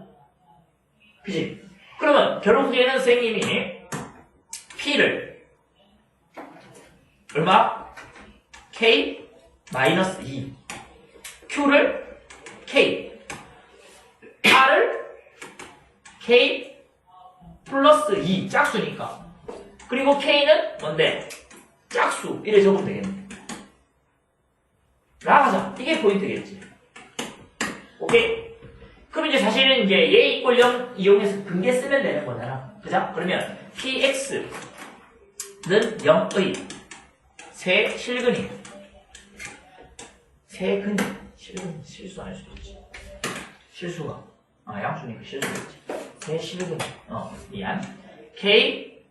S1: 그치? 그러면 결국에는 선생님이 p를 얼마? k 마이너스 2 q를 k r을 k 플러스 2 짝수니까 그리고 k는 뭔데? 짝수 이래 적으면 되겠네. 나가자. 이게 포인트겠지. 오케이? 그럼 이제 사실은 이제 얘 이꼴 0 이용해서 근계 쓰면 되는 거잖아. 그죠? 그러면 px는 0의 세 실근이 세근 실근 실수 아닐 수도 있지. 실수가 양수니까 실수겠지. 세 실근 미안. k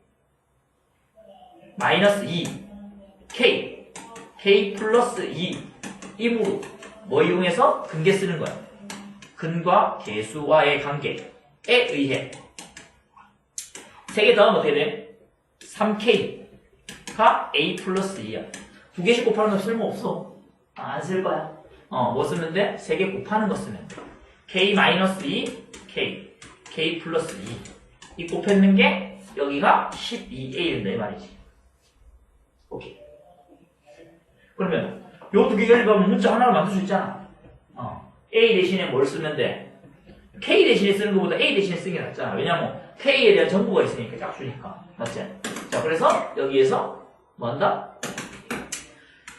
S1: 마이너스 2 k 플러스 2 임으로 뭐 이용해서 근계 쓰는 거야. 근과 개수와의 관계에 의해 3개 더하면 어떻게 돼? 3k가 a 플러스 2야. 2개씩 곱하는 거 쓸모없어. 안 쓸 거야. 뭐 쓰면 돼? 3개 곱하는 거 쓰면 돼. k 마이너스 2 k 플러스 2 이 곱했는 게 여기가 12a인데 이 말이지. 오케이. 그러면 요 두 개를 가면 문자 하나를 만들 수 있잖아. A 대신에 뭘 쓰면 돼? K 대신에 쓰는 것보다 A 대신에 쓰는 게 낫잖아. 왜냐면 K에 대한 정보가 있으니까 짝수니까. 맞지? 자, 그래서 여기에서 뭐 한다?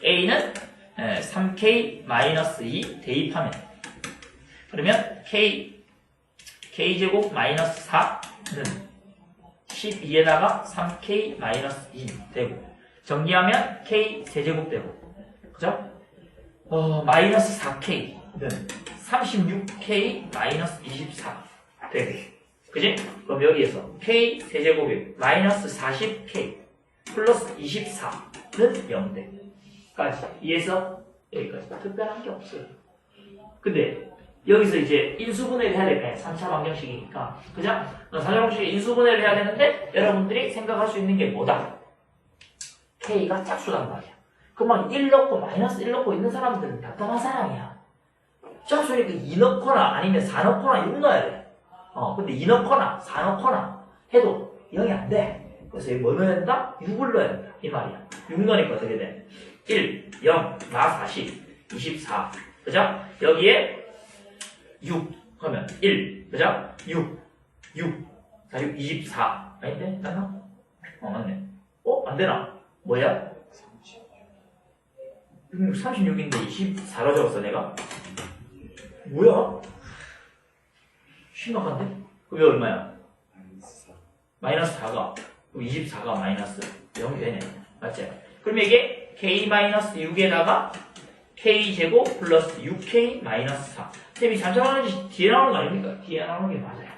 S1: A는 3K-2 대입하면 그러면 K제곱 마이너스 4는 12에다가 3K-2 되고 정리하면 K 세제곱 되고 그죠? 마이너스 4K는 36K 마이너스 24 되게. 그지? 그럼 여기에서 K 세제곱이 마이너스 40K 플러스 24는 0대. 까지. 이해서 여기까지. 특별한 게 없어요. 근데 여기서 이제 인수분해를 해야 될 거야. 3차 방정식이니까. 그죠? 4차 방정식에 인수분해를 해야 되는데 여러분들이 생각할 수 있는 게 뭐다? K가 짝수란 말이야. 그만 1 넣고 마이너스 1 넣고 있는 사람들은 답답한 사람이야. 짝수니까 2 넣거나 아니면 4 넣거나 6 넣어야 돼. 근데 2 넣거나 4 넣거나 해도 0이 안 돼. 그래서 뭐 넣어야 된다? 6을 넣어야 된다. 이 말이야. 6 넣으니까 어떻게 돼? 1, 0, 나 40, 24. 그죠? 여기에 6 하면 1. 그죠? 6, 4, 6, 24. 아닌데? 맞나? 맞네. 안 되나? 뭐야? 36인데 24로 적었어, 내가? 뭐야? 심각한데? 그게 얼마야? 마이너스 4가. 그럼 24가 마이너스 0이 되네. 맞지? 그럼 이게 K-6에다가 K제곱 플러스 6K 마이너스 4. 쌤이 잠잠하는지 뒤에 나오는 거 아닙니까? 뒤에 나오는 게 맞아요.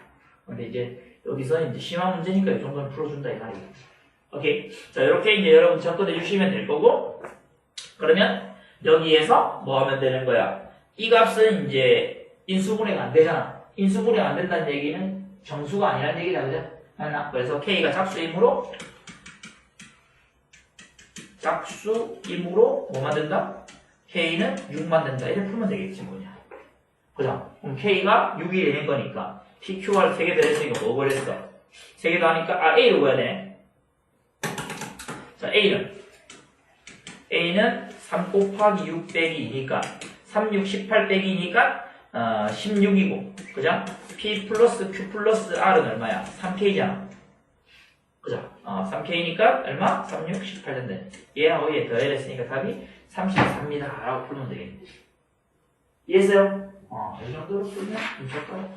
S1: 근데 이제 여기서 이제 심한 문제니까 이 정도는 풀어준다, 이 말이에요. 오케이. 자, 이렇게 이제 여러분 접근해 주시면 될 거고, 그러면 여기에서 뭐 하면 되는 거야? 이 값은 이제 인수분해가 안 되잖아. 인수분해가 안 된다는 얘기는 정수가 아니라는 얘기다, 그죠? 하나. 그래서 K가 짝수이므로 뭐 만든다? K는 6 만든다. 이렇게 풀면 되겠지, 뭐냐. 그죠? 그럼 K가 6이 되는 거니까 PQR 3개 들어있으니까 뭐 그랬어? 3개 더 하니까, A로 구해야 돼. 자, A는 3 곱하기 6 빼기 2니까 3, 6, 18 빼기니까 16이고, 그죠? P 플러스 Q 플러스 R은 얼마야? 3K잖아. 그죠? 3K니까 얼마? 3, 6, 18 된다. 얘하고 얘 더해야 했으니까 답이 34입니다. 라고 풀면 되겠네. 이해했어요? 이 정도로 풀면 괜찮을까요?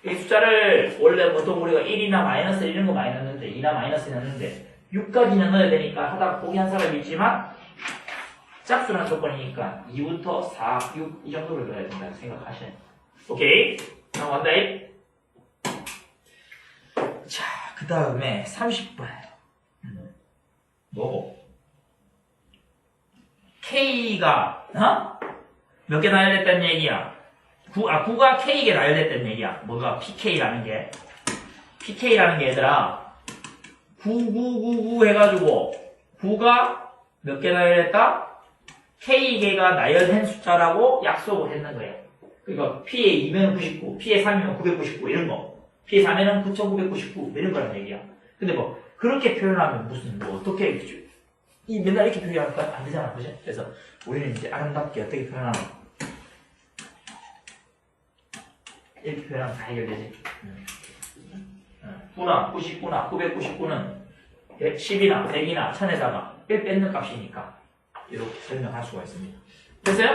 S1: 이 숫자를 원래 보통 우리가 1이나 마이너스 이런 거 많이 넣는데 2나 마이너스 넣는데 6까지는 넣어야 되니까 하다가 포기한 사람이 있지만 짝수라는 조건이니까 2부터 4, 6 이 정도를 넣어야 된다고 생각하시네. 오케이? 넘어간다. 자, 그 다음에 30번 뭐고? K가 몇 개 나열됐다는 얘기야? 9가 K에게 나열됐다는 얘기야. 뭐가 PK라는 게 얘들아 9999 해가지고 9가 몇 개 나열했다? K개가 나열된 숫자라고 약속을 했는 거예요. 그러니까 P에 2면 99, P에 3이면 999 이런 거. P에 4면은 9999 이런 거란 얘기야. 근데 뭐 그렇게 표현하면 무슨 뭐 어떻게 이 맨날 이렇게 표현할까? 안 되잖아, 그지? 그래서 우리는 이제 아름답게 어떻게 표현하나? 이렇게 표현하면 다 해결되지. 9나 99나 999는 10이나 100이나 1000에다가 1 뺏는 값이니까 이렇게 설명할 수가 있습니다. 됐어요?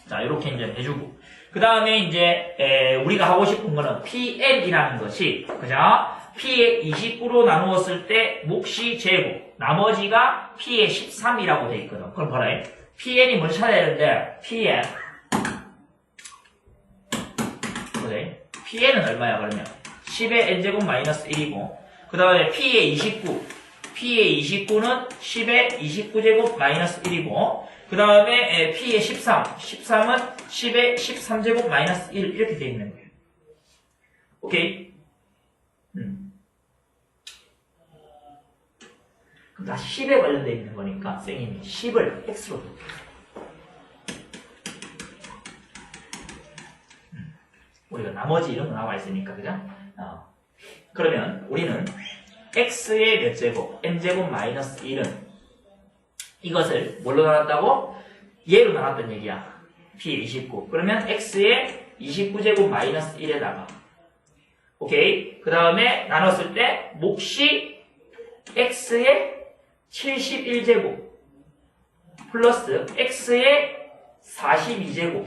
S1: 자, 이렇게 이제 해주고. 그 다음에 이제 우리가 하고 싶은 거는 PN이라는 것이, 그죠? P에 29로 나누었을 때 몫이 제곱, 나머지가 P에 13이라고 돼 있거든. 그럼 봐라. PN이 뭘 찾아야 되는데, PN. 그래? PN은 얼마야, 그러면? 10의 n제곱 마이너스 1이고, 그 다음에 P의 29. P의 29는 10의 29제곱 마이너스 1이고, 그 다음에 P의 13. 13은 10의 13제곱 마이너스 1. 이렇게 돼 있는 거예요. 오케이? 그럼 다 10에 관련되어 있는 거니까, 쌤이 10을 X로 볼게요. 우리가 나머지 이런 거 나와 있으니까, 그죠? 그러면 우리는 x의 몇 제곱, n제곱 마이너스 1은 이것을 뭘로 나눴다고? 얘로 나눴던 얘기야. P의 29. 그러면 x의 29제곱 마이너스 1에다가 오케이? 그 다음에 나눴을 때 몫이 x의 71제곱 플러스 x의 42제곱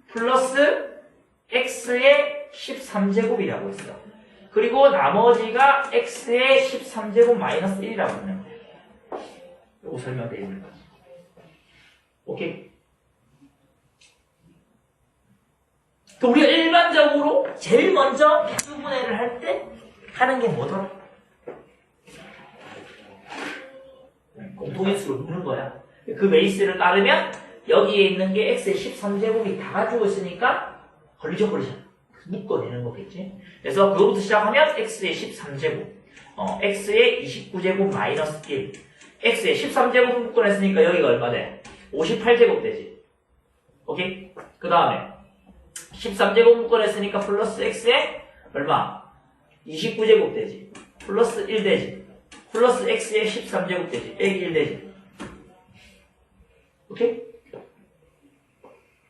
S1: 플러스 x의 13제곱이라고 했어. 그리고 나머지가 x의 13제곱 마이너스 1이라고 하는 거예요. 이거 설명되어 있는 거지. 오케이? 또 우리가 일반적으로 제일 먼저 x분해를 할 때 하는 게 뭐더라? 공통인수로 묶는 거야. 그 베이스를 따르면 여기에 있는 게 x의 13제곱이 다 가지고 있으니까 걸리적거리잖아. 묶어내는 거겠지. 그래서 그거부터 시작하면 x의 13제곱, x의 29제곱 마이너스 1, x의 13제곱 묶어냈으니까 여기가 얼마 돼? 58제곱 되지. 오케이? 그 다음에 13제곱 묶어냈으니까 플러스 x의 얼마? 29제곱 되지. 플러스 1 되지. 플러스 x의 13제곱 되지. 빼기 1 되지. 오케이?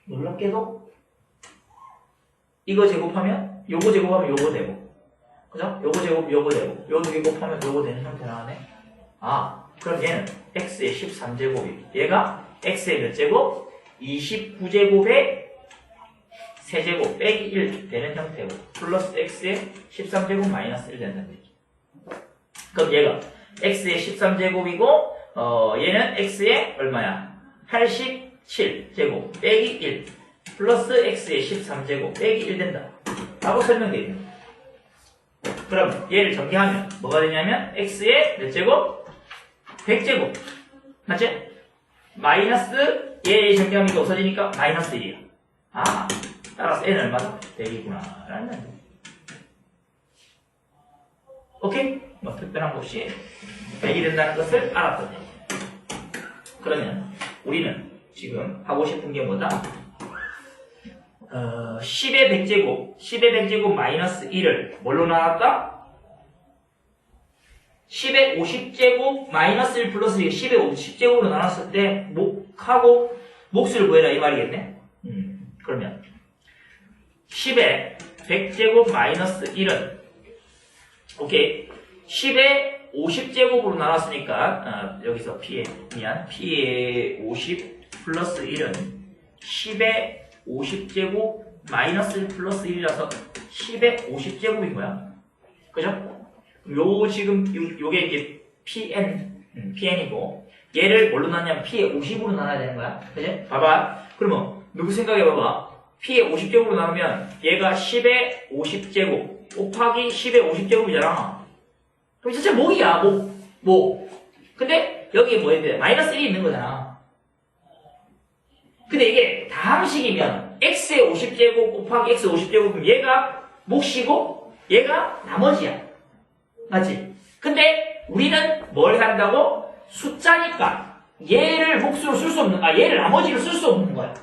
S1: 놀랍게도 이거 제곱하면 요거 제곱하면 요거 되고, 그죠? 요거 제곱 요거 되고, 요거 제곱하면 요거 되는 형태 나오네. 아, 그럼 얘는 x의 13제곱이, 얘가 x의 몇 제곱? 29제곱의 세제곱 빼기 1 되는 형태고, 플러스 x의 13제곱 마이너스 1 된다는 얘기. 그럼 얘가 x의 13제곱이고 얘는 x의 얼마야? 87제곱 빼기 1 플러스 x의 13제곱 빼기 1 된다 라고 설명되어 있는 거야. 그럼 얘를 전개하면 뭐가 되냐면 x의 몇 제곱? 100제곱 맞지? 마이너스 얘 전개하면 없어지니까 마이너스 1이야. 아, 따라서 n은 얼마다? 100이구나 라는 거야. 오케이? 뭐 특별한 것 없이 100이 된다는 것을 알았던 얘기. 그러면 우리는 지금 하고 싶은 게 뭐다? 10의 100제곱, 10의 100제곱 마이너스 1을 뭘로 나눴다? 10의 50제곱 마이너스 1 플러스 1, 10의 50제곱으로 나눴을 때 목하고 몫을 구해라 이 말이겠네? 그러면 10의 100제곱 마이너스 1은 오케이 10의 50제곱으로 나눴으니까 여기서 P의 50 플러스 1은 10의 50제곱 마이너스 1 플러스 1이라서 10의 50제곱인 거야. 그죠? 요 지금 요게 이제 PN이고 얘를 뭘로 나눴냐면 P의 50으로 나눠야 되는 거야. 그지? 봐봐. 그러면 누구 생각해 봐봐. P의 50제곱으로 나누면 얘가 10의 50제곱 곱하기 10의 50제곱이잖아. 그럼 진짜 목이야. 목. 근데 여기에 뭐 있는데 마이너스 1이 있는 거잖아. 근데 이게 다항식이면 x의 50제곱 곱하기 x의 50제곱이면 얘가 몫이고 얘가 나머지야. 맞지? 근데 우리는 뭘 한다고? 숫자니까 얘를 몫으로 쓸 수 없는, 얘를 나머지로 쓸 수 없는 거야.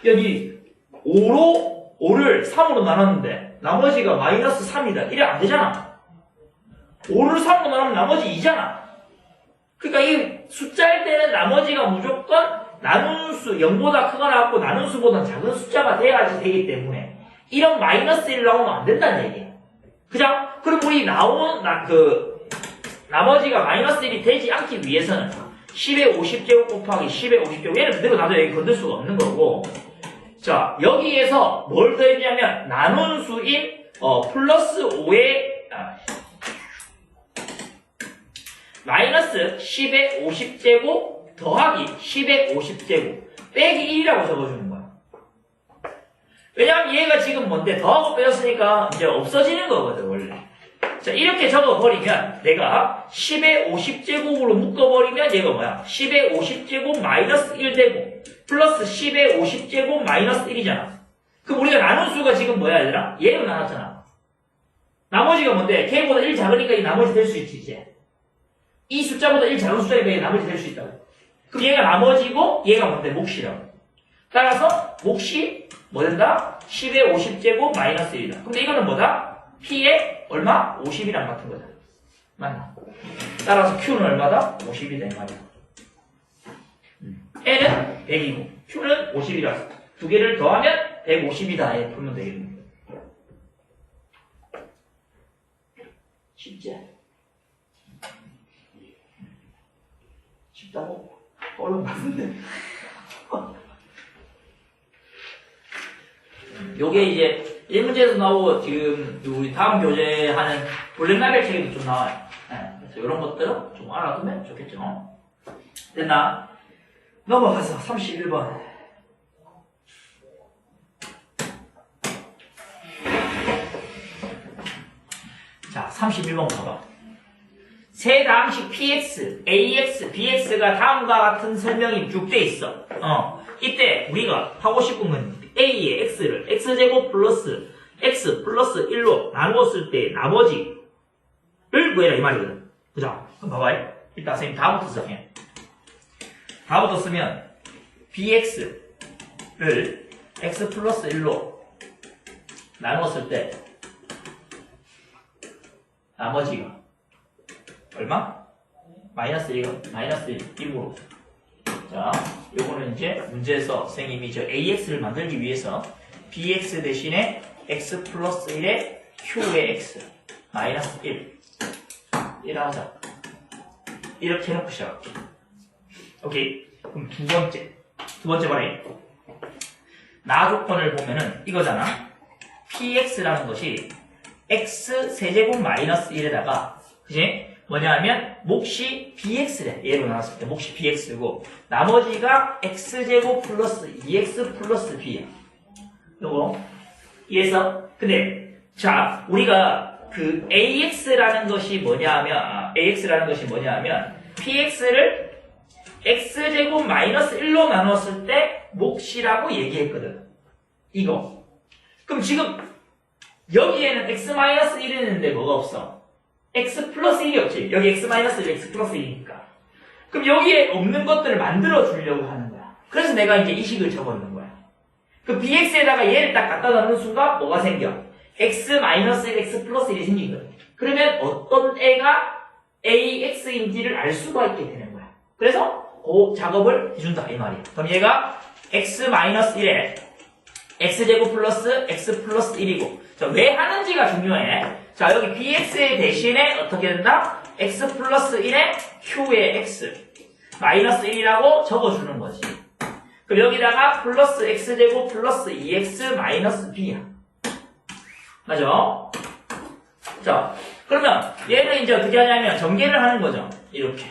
S1: 여기 5를 3으로 나눴는데 나머지가 마이너스 3이다. 이래 안 되잖아. 5를 3으로 나누면 나머지 2잖아. 그러니까 이 숫자일 때는 나머지가 무조건 나눈 수, 0보다 크거나 같고 나눈 수보다 작은 숫자가 돼야지 되기 때문에 이런 마이너스 1을 나오면 안 된다는 얘기예요. 그죠? 그럼 우리 나머지가 마이너스 1이 되지 않기 위해서는 10의 50제곱 곱하기 10의 50제곱 얘는 그대로 놔둬 여기 건들 수가 없는 거고 자 여기에서 뭘 더했냐면 나눈 수인 플러스 5의 마이너스 10의 50제곱 더하기 10의 50제곱 빼기 1이라고 적어주는 거야. 왜냐하면 얘가 지금 뭔데 더하고 빼졌으니까 이제 없어지는 거거든 원래. 자 이렇게 적어버리면 내가 10의 50제곱으로 묶어버리면 얘가 뭐야? 10의 50제곱 마이너스 1 되고 플러스 10의 50제곱 마이너스 1이잖아. 그럼 우리가 나눈 수가 지금 뭐야 얘들아? 얘로 나눴잖아. 나머지가 뭔데? 걔보다 1 작으니까 이 나머지 될 수 있지 이제. 이 숫자보다 1 작은 숫자에 비해 나머지 될 수 있다고. 그럼 얘가 나머지고 얘가 뭔데? 몫이라고. 따라서 몫이 뭐 된다? 10의 50제곱 마이너스 1이다. 근데 이거는 뭐다? P의 얼마? 50이랑 같은 거잖아. 맞나? 따라서 Q는 얼마다? 50이다 이 말이야. N은 100이고 Q는 50이라서 두 개를 더하면 150이다 에 풀면 되겠네. 쉽지? 쉽다고? 어려운 것 같은데. 요게 이제 1문제에서 나오고 지금 우리 다음 교재하는 블랙라벨 책에도 좀 나와요. 그래서 이런 것들은 좀 알아두면 좋겠죠. 됐나? 넘어가서 31번. 자, 31번 봐봐. 세다항식 px, ax, bx가 다음과 같은 설명이 쭉 돼 있어. 이때 우리가 하고 싶은 건 a의 x를 x제곱 플러스 x 플러스 1로 나누었을 때 나머지를 구해라 이 말이거든. 그죠? 그럼 봐봐요. 일단 선생님 다음부터 시작해. 다음부터 쓰면 bx를 x 플러스 1로 나누었을 때 나머지가 얼마? 마이너스 1, 마이너스 1이므로. 자, 요거는 이제 문제에서 선생님이 저 AX를 만들기 위해서 BX 대신에 X 플러스 1에 Q의 X 마이너스 1 이라 하자. 이렇게 해놓고 시작할게. 오케이. 그럼 두 번째 말에 나 조건을 보면은 이거잖아. PX라는 것이 X 세제곱 마이너스 1에다가 그치? 뭐냐 하면 몫이 bx래. 얘로 나눴을 때 몫이 bx고 나머지가 x제곱 플러스 2x 플러스 b야. 요거 이해했어? 근데 자 우리가 그 ax라는 것이 뭐냐 하면 px를 x제곱 마이너스 1로 나눴을 때 몫이라고 얘기했거든. 이거. 그럼 지금 여기에는 x 마이너스 1이 있는데 뭐가 없어? x 플러스 1이 없지. 여기 x 마이너스 1, x 플러스 1이니까. 그럼 여기에 없는 것들을 만들어 주려고 하는 거야. 그래서 내가 이제 이 식을 적어놓는 거야. 그 bx에다가 얘를 딱 갖다 넣는 순간 뭐가 생겨? x 마이너스 1, x 플러스 1이 생긴 거야. 그러면 어떤 애가 ax인지를 알 수가 있게 되는 거야. 그래서 그 작업을 해준다 이 말이야. 그럼 얘가 x 마이너스 1에 x제곱 플러스 x 플러스 1이고 자, 왜 하는지가 중요해. 자, 여기 bx의 대신에 어떻게 된다? x 플러스 1에 q의 x 마이너스 1이라고 적어주는 거지. 그럼 여기다가 플러스 x제곱 플러스 2x 마이너스 b야. 맞아? 자, 그러면 얘는 이제 어떻게 하냐면 전개를 하는 거죠. 이렇게.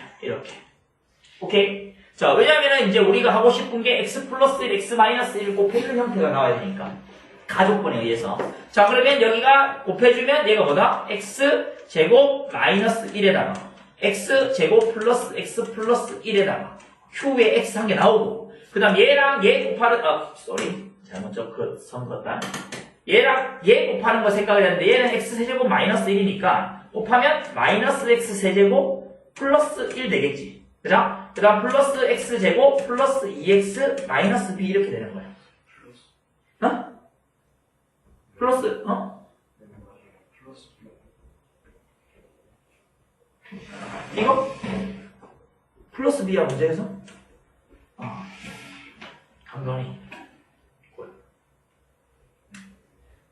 S1: 오케이? 자, 왜냐면은 이제 우리가 하고 싶은 게 x 플러스 1, x 마이너스 1 곱해주는 형태가 나와야 되니까. 가족분에 의해서. 자, 그러면 여기가 곱해주면 얘가 뭐다? x 제곱 마이너스 1에다가 x 제곱 플러스 x 플러스 1에다가 q의 x 한 개 나오고 그 다음 얘랑 얘 곱하는 잘못 선 그었다. 얘랑 얘 곱하는 거 생각을 했는데 얘는 x 세제곱 마이너스 1이니까 곱하면 마이너스 x 세제곱 플러스 1 되겠지. 그죠? 그 다음 플러스 x 제곱 플러스 2x 마이너스 b 이렇게 되는 거야. 어? 플러스, 이거? 플러스 b야, 문제에서? 감독이.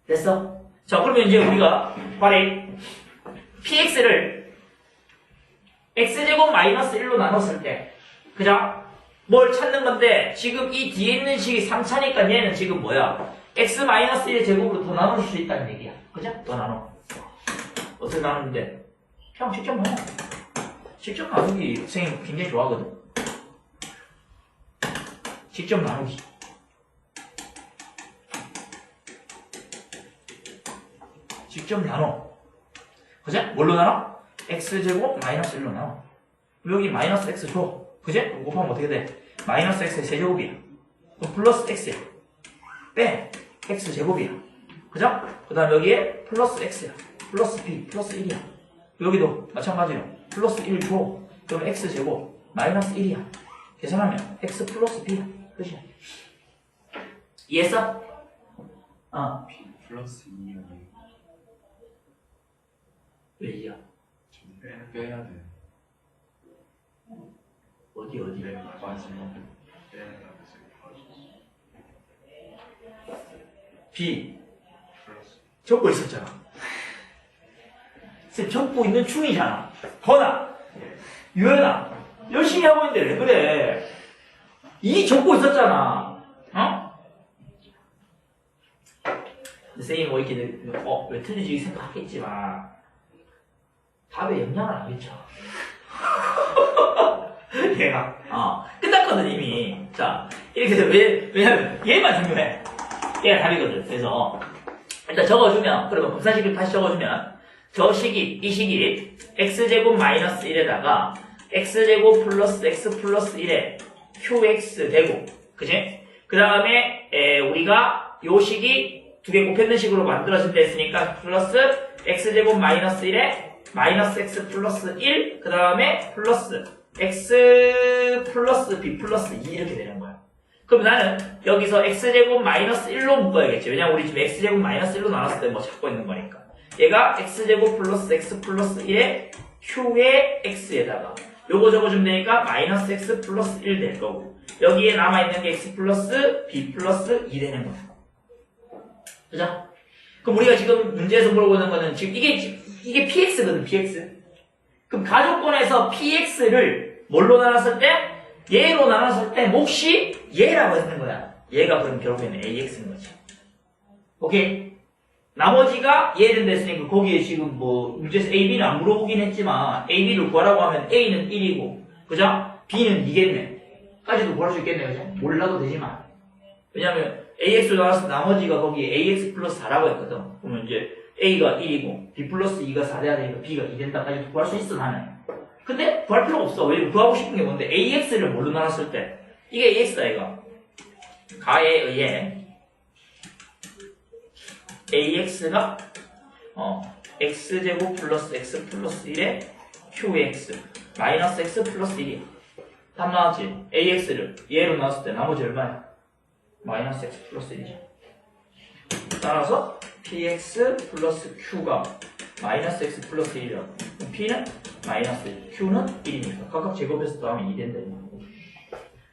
S1: 됐어? 자, 그러면 이제 우리가, 빨리, px를 x제곱 마이너스 1로 나눴을 때, 그죠? 뭘 찾는 건데, 지금 이 뒤에 있는 식이 3차니까 얘는 지금 뭐야? x-1의 제곱으로 더 나눌 수 있다는 얘기야. 그죠? 더 나눠. 어떻게 나누는데? 그냥 직접 나눠. 직접 나누기 선생님 굉장히 좋아하거든. 직접 나누기. 직접 나눠. 그죠? 뭘로 나눠? x제곱 마이너스 1로 나눠. 여기 마이너스 x 줘. 그죠? 곱하면 어떻게 돼? 마이너스 x의 세제곱이야. 그럼 플러스 x야. 빼. x 제곱이야. 그죠? 그 다음 여기에 플러스 x야. 플러스 b, 플러스 1이야. 여기도 마찬가지로 플러스 1 줘. 그럼 x 제곱 마이너스 1이야. 계산하면 x 플러스 b야. 끝이야. 이해했어?
S2: b 플러스 2는
S1: 왜 2야?
S2: 빼야 돼.
S1: 어디?
S2: 마지막에 빼야 돼.
S1: b 적고 있었잖아. 쌤 적고 있는 중이잖아. 건아, 유연아, 열심히 하고 있는데 왜 그래? 이 적고 있었잖아. 쌤이 뭐 이렇게 왜 틀리지 생각하겠지만 답에 영향을 안 미쳐. 얘가 끝났거든 이미. 자 이렇게 해서 왜냐면 얘만 중요해. 얘가 답이거든. 그래서 일단 적어주면 그러면 검사식을 다시 적어주면 저 식이, 이 식이 x제곱 마이너스 1에다가 x제곱 플러스 x 플러스 1에 qx 되고, 그지? 그 다음에 우리가 요 식이 두 개 곱했는 식으로 만들어진다 했으니까 플러스 x제곱 마이너스 1에 마이너스 x 플러스 1, 그 다음에 플러스 x 플러스 b 플러스 2 이렇게 되는 거야. 그럼 나는 여기서 x제곱 마이너스 1로 묶어야겠지. 왜냐면 우리 지금 x제곱 마이너스 1로 나눴을 때 뭐 찾고 있는 거니까. 얘가 x제곱 플러스 x 플러스 1에 q의 x에다가 요거 적어주면 되니까 마이너스 x 플러스 1 될 거고, 여기에 남아있는 게 x 플러스 b 플러스 2 되는 거야. 그죠? 그럼 우리가 지금 문제에서 물어보는 거는 지금 이게 px거든, px. 그럼 가족권에서 px를 뭘로 나눴을 때? 얘로 나눴을 때 몫이 얘라고 했는 거야. 얘가 그럼 결국에는 ax인 거지. 오케이? 나머지가 얘는 됐으니까 거기에 지금 뭐 문제에서 a, b는 안 물어보긴 했지만 a, b를 구하라고 하면 a는 1이고, 그죠? b는 2겠네. 까지도 구할 수 있겠네, 그죠? 몰라도 되지만. 왜냐면 ax로 나왔을 때 나머지가 거기 ax 플러스 4라고 했거든. 그러면 이제 a가 1이고 b 플러스 2가 4 돼야 되니까 b가 2 된다까지 구할 수 있어, 나는. 근데 구할 필요가 없어. 왜? 구하고 싶은 게 뭔데? ax를 뭘로 나눴을 때 이게 ax다, 이거. 가에 의해 ax가 x제곱 플러스 x 플러스 1에 qx 마이너스 x 플러스 1이야. 답 나왔지? ax를 얘로 나눴을 때 나머지 얼마야? 마이너스 x 플러스 1이죠. 따라서 px 플러스 q가 마이너스 x 플러스 1이라고. p는 마이너스 1, q는 1이니까 각각 제곱해서 더하면 2 된다.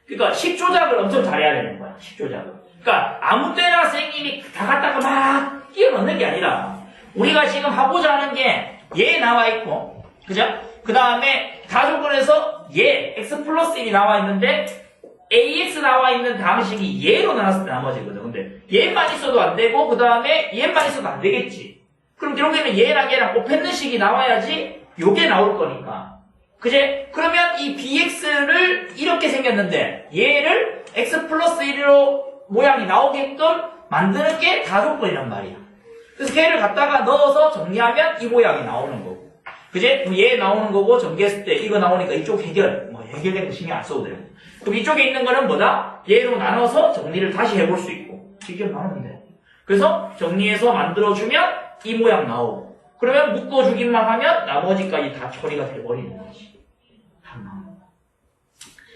S1: 그러니까 식 조작을 엄청 잘해야 되는 거야. 식 조작을. 그러니까 아무 때나 선생님이 다 갖다가 막 끼워 넣는 게 아니라 우리가 지금 하고자 하는 게 얘 나와 있고, 그죠? 그 다음에 가족권에서 얘 x 플러스 1이 나와 있는데 ax 나와 있는 방식이 얘로 나눴을 때 나머지거든. 근데 얘만 있어도 안 되고 그 다음에 얘만 있어도 안 되겠지. 그럼 결국에는 얘랑 얘랑 곱했는 식이 나와야지 요게 나올 거니까. 그제? 그러면 이 bx를 이렇게 생겼는데 얘를 x 플러스 1로 모양이 나오게끔 만드는 게 가족권이란 말이야. 그래서 걔를 갖다가 넣어서 정리하면 이 모양이 나오는 거고. 그제? 그럼 얘 나오는 거고 정리했을 때 이거 나오니까 이쪽 해결. 뭐 해결된 거 신경 안 써도 돼요. 그럼 이쪽에 있는 거는 뭐다? 얘로 나눠서 정리를 다시 해볼 수 있고. 직접 나누면 돼. 그래서 정리해서 만들어주면 이 모양 나오고. 그러면 묶어주기만 하면 나머지까지 다 처리가 돼버리는 거지.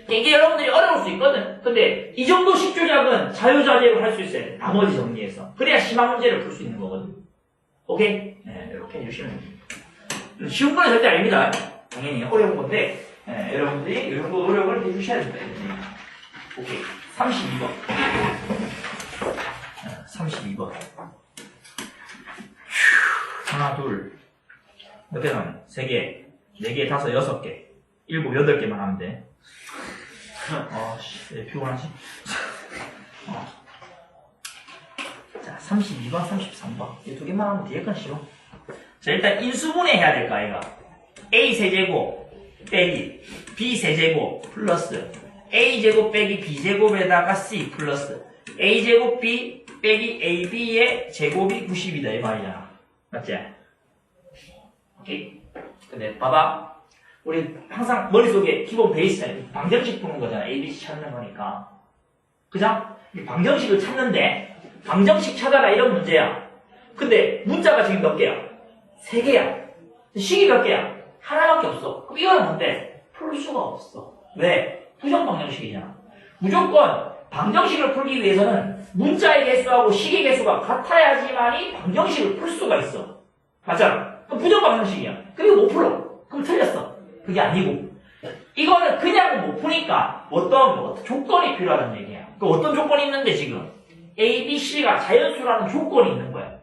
S1: 이게 여러분들이 어려울 수 있거든. 근데 이 정도 식 조작은 자유자재로 할 수 있어야 돼. 나머지 정리해서. 그래야 심한 문제를 풀 수 있는 거거든. 오케이? 네, 이렇게 해주시면 됩니다. 쉬운 건 절대 아닙니다. 당연히 어려운 건데 여러분들이 이 정도 노력을 해주셔야 됩니다. 오케이. 32번. 32번. 하나, 둘, 몇 개 남았네? 3개, 4개, 5, 6개, 7, 8개만 하면 돼. 왜 피곤하지? 자, 32번, 33번. 이 두 개만 하면 뒤에 건 싫어. 자, 일단 인수분해 해야 될까, 아이가? a 세제곱 빼기 b 세제곱 플러스 a 제곱 빼기 b 제곱에다가 c 플러스 a 제곱 b 빼기 ab의 제곱이 90이다 이 말이잖아. 맞지? 오케이. 근데 봐봐. 우리 항상 머릿속에 기본 베이스는 방정식 푸는 거잖아. ABC 찾는 거니까. 그죠? 방정식을 찾는데 방정식 찾아라 이런 문제야. 근데 문자가 지금 몇 개야? 3개야. 식이 몇 개야? 하나밖에 없어. 그럼 이거는 뭔데? 풀 수가 없어. 왜? 부정방정식이잖아. 무조건 방정식을 풀기 위해서는 문자의 개수하고 식의 개수가 같아야지만이 방정식을 풀 수가 있어. 맞잖아. 그럼 부정방정식이야. 그리고 못 풀어. 그럼 틀렸어. 그게 아니고 이거는 그냥 못 푸니까 어떤 조건이 필요하다는 얘기야. 그 어떤 조건이 있는데 지금 A, B, C가 자연수라는 조건이 있는 거야.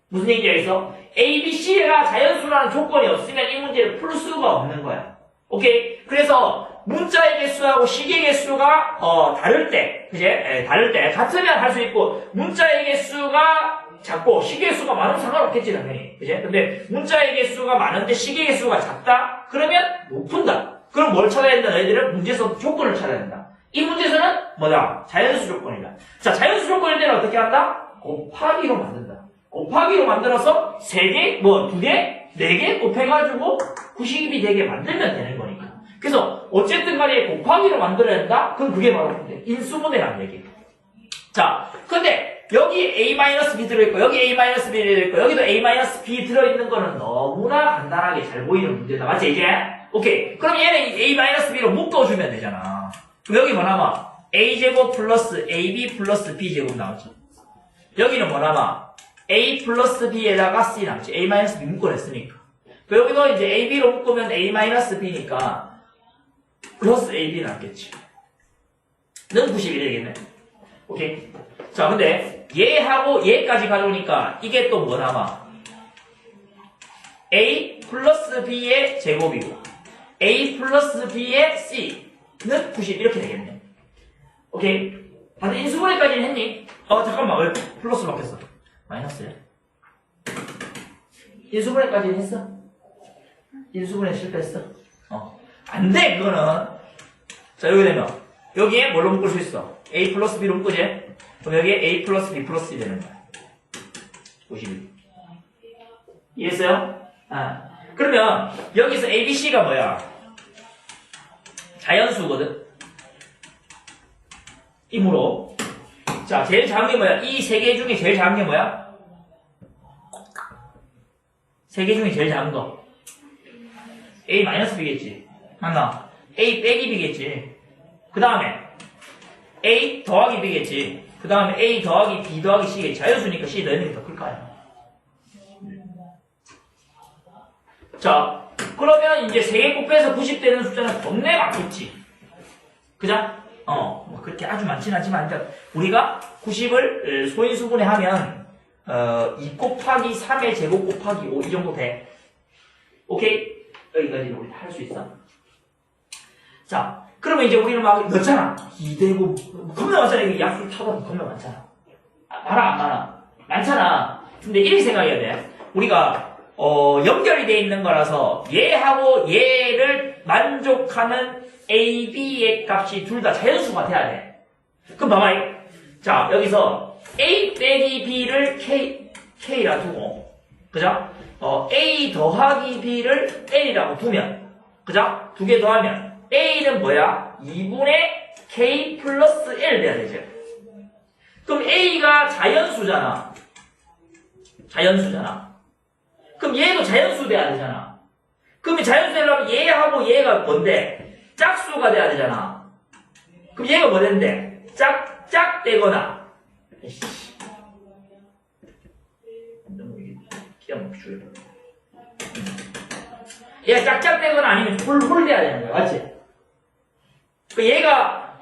S1: 무슨 얘기가 있어? A, B, C가 자연수라는 조건이 없으면 이 문제를 풀 수가 없는 거야. 오케이? 그래서 문자의 개수하고 식의 개수가 다를 때, 그제? 다를 때 같으면 할 수 있고 문자의 개수가 작고 식의 개수가 많으면 상관없겠지 당연히. 그제? 근데 문자의 개수가 많은데 식의 개수가 작다? 그러면 못 푼다. 그럼 뭘 찾아야 된다? 너희들은 문제에서 조건을 찾아야 된다. 이 문제에서는 뭐다? 자연수 조건이다. 자, 자연수 조건일 때는 어떻게 한다? 곱하기로 만든다. 곱하기로 만들어서 3개, 2개, 4개 곱해가지고 90이 되게 만들면 되는 거니까. 그래서 어쨌든 간에 곱하기로 만들어야 된다? 그럼 그게 바로 인수분해라는 얘기예요. 자, 근데 여기 A-B 들어있고 여기 A-B 들어있고 여기도 A-B 들어있는 거는 너무나 간단하게 잘 보이는 문제다. 맞지 이제? 오케이. 그럼 얘는 A-B로 묶어주면 되잖아. 그럼 여기 뭐 남아? A제곱 플러스 AB 플러스 B제곱 나오죠. 여기는 뭐 남아? A 플러스 B에다가 C 남지. A-B 묶어냈으니까. 여기도 이제 AB로 묶으면 A-B니까 플러스 AB 남겠지. 는 91이 되겠네. 오케이. 자, 근데 얘하고 얘까지 가져오니까 이게 또 뭐 남아? A 플러스 B의 제곱이고 A 플러스 B의 C는 90 이렇게 되겠네. 오케이. 다들 인수분해까지는 했니? 잠깐만. 왜 플러스로 바뀌었어? 마이너스야? 인수분해까지는 했어? 인수분해 실패했어? 안 돼, 그거는. 자, 여기 되면 여기에 뭘로 묶을 수 있어? A 플러스 B로 묶으지? 그럼 여기에 A 플러스 B 플러스 C 되는 거야. 51. 이해했어요? 그러면 여기서 A, B, C가 뭐야? 자연수거든? 이므로 자, 제일 작은 게 뭐야? 이 세 개 중에 제일 작은 게 뭐야? 세 개 중에 제일 작은 거 A-B겠지. 맞나? A 빼기 B겠지. 그 다음에 A 더하기 B겠지. 그 다음에 A 더하기 B 더하기 C겠지. 자연수니까 C 넣는 게 더 클 거 아니야. 자, 그러면 이제 3개 곱해서 90 되는 숫자는 겁내 많겠지. 그죠? 뭐 그렇게 아주 많지는 않지만, 일단 우리가 90을 소인수분해 하면, 2 곱하기 3의 제곱 곱하기 5 이 정도 돼. 오케이? 여기까지는 우리 다 할 수 있어. 자, 그러면 이제 우리는 막 넣잖아. 2대곱, 겁나 많잖아. 이게 약수 타보면 겁나 많잖아. 많아, 안 많아? 많잖아. 근데 이렇게 생각해야 돼. 우리가, 연결이 돼 있는 거라서 얘하고 얘를 만족하는 A, B의 값이 둘 다 자연수가 돼야 돼. 그럼 봐봐. 자, 여기서 A 빼기 B를 K라 두고, 그죠? A 더하기 B를 L이라고 두면, 그죠? 두 개 더하면 A는 뭐야? 2분의 K 플러스 L 돼야 되죠. 그럼 A가 자연수잖아. 자연수잖아. 그럼 얘도 자연수 돼야 되잖아. 그럼 자연수 되려면 얘하고 얘가 뭔데? 짝수가 돼야 되잖아. 그럼 얘가 뭐 된대? 짝되거나. 얘가 짝짝되거나 아니면 홀 돼야 되는 거야. 맞지? 그 얘가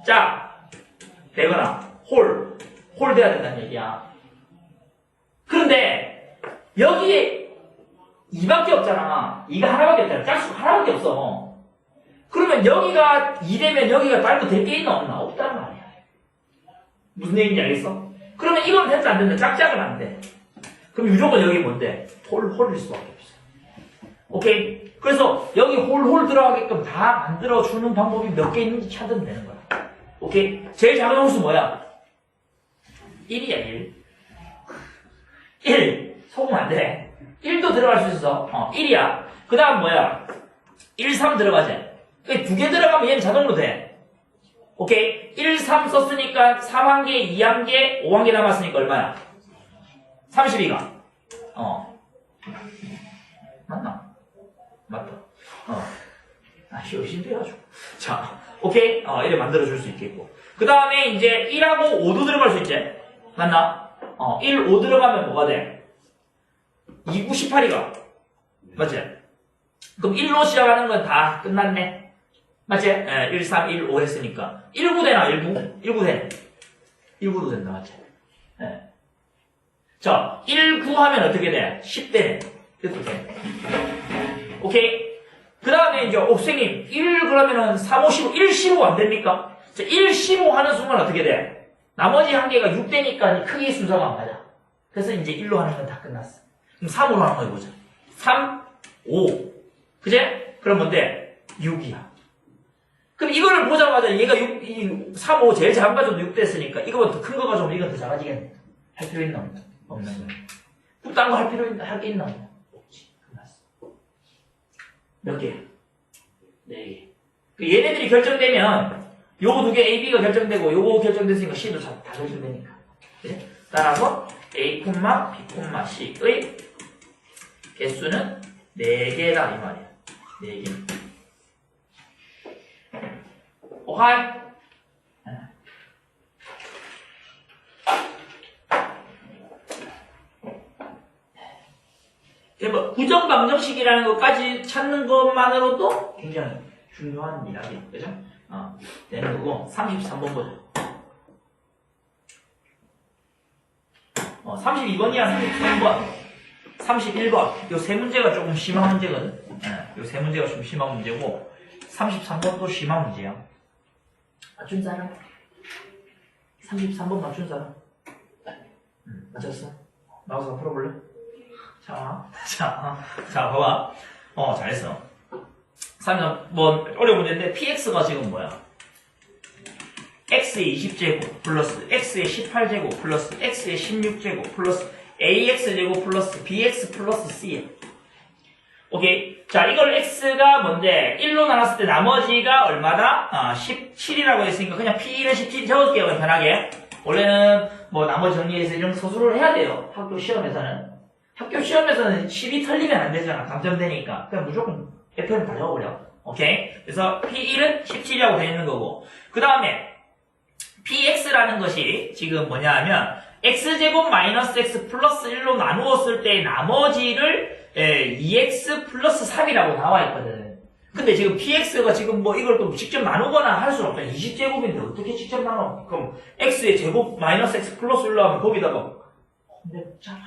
S1: 짝되거나 홀 돼야 된다는 얘기야. 그런데 여기에 2밖에 없잖아. 2가 하나밖에 없잖아. 짝수가 하나밖에 없어. 그러면 여기가 2 되면 여기가 말고 될 게 있나 없나? 없다는 거 아니야. 무슨 얘기인지 알겠어? 그러면 이건 된다 안 된다. 짝짝은 안 돼. 그럼 무조건 여기 뭔데? 홀일 수밖에 없어. 오케이? 그래서 여기 홀 들어가게끔 다 만들어주는 방법이 몇 개 있는지 찾으면 되는 거야. 오케이? 제일 작은 함수 뭐야? 1이야 1. 속으면 안 돼. 1도 들어갈 수 있어. 1이야. 그 다음 뭐야? 1, 3 들어가지. 2개 들어가면 얘는 자동으로 돼. 오케이? 1, 3 썼으니까 3 한 개, 2 한 개, 5 한 개 남았으니까 얼마야? 32가. 맞나? 맞다. 열심히 해가지고. 자, 오케이? 이렇게 만들어줄 수 있겠고. 그 다음에 이제 1하고 5도 들어갈 수 있지? 맞나? 1, 5 들어가면 뭐가 돼? 2, 9, 18이가. 맞지? 그럼 1로 시작하는 건 다 끝났네. 맞지? 1, 3, 1, 5 했으니까. 19 되나? 19 되네. 19도 된다. 맞지? 자, 1, 9 하면 어떻게 돼? 10 되네. 이렇게 돼. 오케이? 그 다음에 이제, 선생님, 1 그러면은 3, 5, 15, 1, 15 안 됩니까? 자, 1, 15 하는 순간 어떻게 돼? 나머지 한 개가 6 되니까 크기 순서가 안 맞아. 그래서 이제 1로 하는 건 다 끝났어. 그럼 3으로 하는 거 해보자. 3, 5. 그제? 그럼 뭔데? 6이야. 그럼 이거를 보자마자 얘가 3, 5 제일 작은 거 가져도 6 됐으니까 이거보다 더 큰 거 가져오면 이건 더 작아지겠네. 할 필요 있나? 없는 거야. 딴 거 할 게 있나? 없지. 끝났어. 몇 개? 4개. 얘네들이 결정되면 요거 2개 A, B가 결정되고 요거 결정됐으니까 C도 다 결정되니까. 그치? 따라서 A, B, C의 개수는 4개다 이 말이야. 4개. 오하이? 뭐 부정방정식이라는 것까지 찾는 것만으로도 굉장히 중요한 이야기, 그죠? 되는 거고, 33번 보죠. 32번이랑 33번, 31번. 요 세 문제가 조금 심한 문제거든. 요 세 문제가 좀 심한 문제고, 33번도 심한 문제야. 맞춘 사람? 33번 맞춘 사람? 맞췄어? 나와서 풀어볼래? 자, 봐봐. 잘했어. 3번, 어려운 문제인데, px가 지금 뭐야? x의 20제곱, 플러스, x의 18제곱, 플러스, x의 16제곱, 플러스, ax제곱, 플러스, bx, 플러스, c야. 오케이. 자, 이걸 x가 뭔데? 1로 나눴을 때 나머지가 얼마다? 17이라고 했으니까, 그냥 p1은 17 적을게요, 편하게. 원래는, 나머지 정리해서 이런 서술을 해야 돼요. 학교 시험에서는 10이 털리면 안 되잖아. 감점되니까. 그냥 무조건 F는 다 적어버려. 오케이? 그래서 P1은 17이라고 되어 있는 거고. 그 다음에 PX라는 것이 지금 뭐냐 하면 X제곱 마이너스 X 플러스 1로 나누었을 때 나머지를 2X 플러스 3이라고 나와 있거든. 근데 지금 PX가 지금 이걸 또 직접 나누거나 할 수는 없잖아. 20제곱인데 어떻게 직접 나눠? 그럼 X의 제곱 마이너스 X 플러스 1로 하면 거기다가 근데 짜맞아.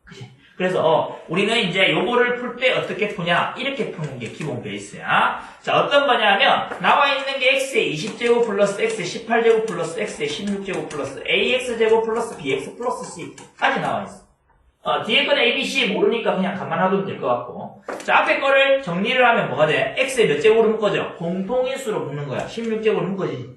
S1: 그치? 그래서 우리는 이제 요거를 풀 때 어떻게 푸냐 이렇게 푸는 게 기본 베이스야. 자, 어떤 거냐면 나와 있는 게 x의 20제곱 플러스 x의 18제곱 플러스 x의 16제곱 플러스 ax제곱 플러스 bx 플러스 c까지 나와 있어. 뒤에 거는 a, b, c 모르니까 그냥 가만 놔두면 될 것 같고. 자, 앞에 거를 정리를 하면 뭐가 돼? x의 몇 제곱으로 묶어져? 공통인수로 묶는 거야. 16제곱으로 묶어지지.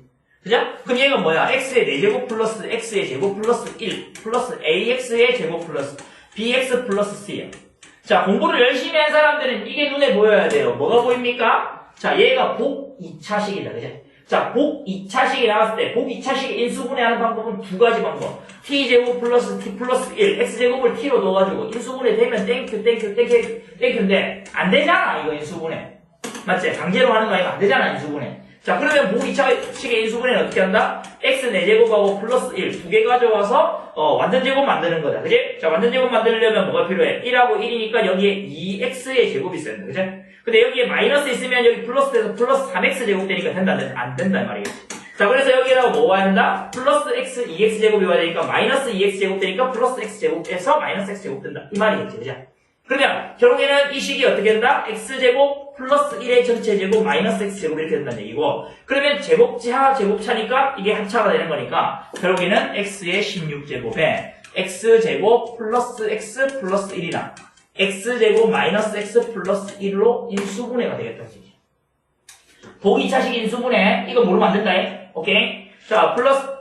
S1: 그죠? 그럼 얘가 뭐야? x의 4제곱 플러스 x의 제곱 플러스 1 플러스 ax의 제곱 플러스 bx 플러스 c야. 자, 공부를 열심히 한 사람들은 이게 눈에 보여야 돼요. 뭐가 보입니까? 자, 얘가 복 2차식이다. 그죠? 자, 복 2차식이 나왔을 때, 복 2차식의 인수분해하는 방법은 2가지 방법. t제곱 플러스 t 플러스 1, x제곱을 t로 넣어가지고 인수분해 되면 땡큐인데, 안 되잖아, 이거 인수분해. 맞지? 강제로 하는 거 아니면 안 되잖아, 인수분해. 자, 그러면 복 2차식의 인수분해는 어떻게 한다? x 4제곱하고 플러스 1, 2개 가져와서 완전 제곱 만드는 거다. 그지? 자, 완전 제곱 만들려면 뭐가 필요해? 1하고 1이니까 여기에 2x의 제곱이 있어야 돼. 그지? 근데 여기에 마이너스 있으면 여기 플러스 돼서 플러스 3x 제곱 되니까 된다, 안 된다, 이 말이겠지. 자, 그래서 여기다가 뭐 와야 한다? 플러스 x 2x 제곱이 와야 되니까 마이너스 2x 제곱 되니까 플러스 x 제곱에서 마이너스 x 제곱 된다. 이 말이겠지. 그지? 그러면 결국에는 이 식이 어떻게 된다? x제곱 플러스 1의 전체 제곱 마이너스 x제곱 이렇게 된다는 얘기고, 그러면 제곱차 제곱차니까 이게 합차가 되는 거니까 결국에는 x의 16제곱에 x제곱 플러스 x 플러스 1이랑 x제곱 마이너스 x 플러스 1로 인수분해가 되겠다. 복 2차식 인수분해 이거 모르면 안 된다. 오케이? 자, 플러스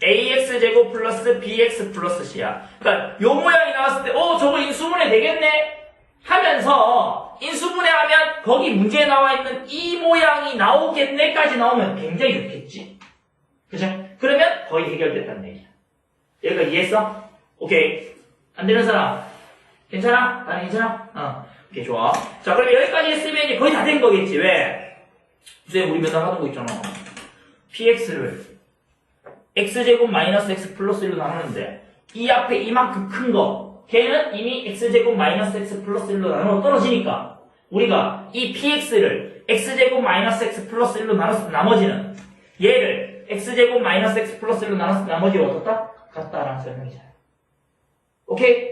S1: ax제곱 플러스 bx 플러스 c야. 그러니까 요 모양이 나왔을 때 저거 인수분해 되겠네 하면서 인수분해하면 거기 문제에 나와 있는 이 모양이 나오겠네까지 나오면 굉장히 좋겠지. 그죠? 그러면 거의 해결됐다는 얘기야. 여기가 이해했어? 오케이. 안 되는 사람 괜찮아? 나는 괜찮아? 오케이, 좋아. 자, 그럼 여기까지 했으면 이제 거의 다 된 거겠지. 왜? 선생님 우리 맨날 하던 거 있잖아. px를 x제곱 마이너스 x 플러스 1로 나누는데 이 앞에 이만큼 큰 거 걔는 이미 x제곱 마이너스 x 플러스 1로 나누어 떨어지니까 우리가 이 px를 x제곱 마이너스 x 플러스 1로 나눴을 때 나머지는 얘를 x제곱 마이너스 x 플러스 1로 나눴을 때 나머지가 어떻다? 같다라는 설명이잖아. 오케이?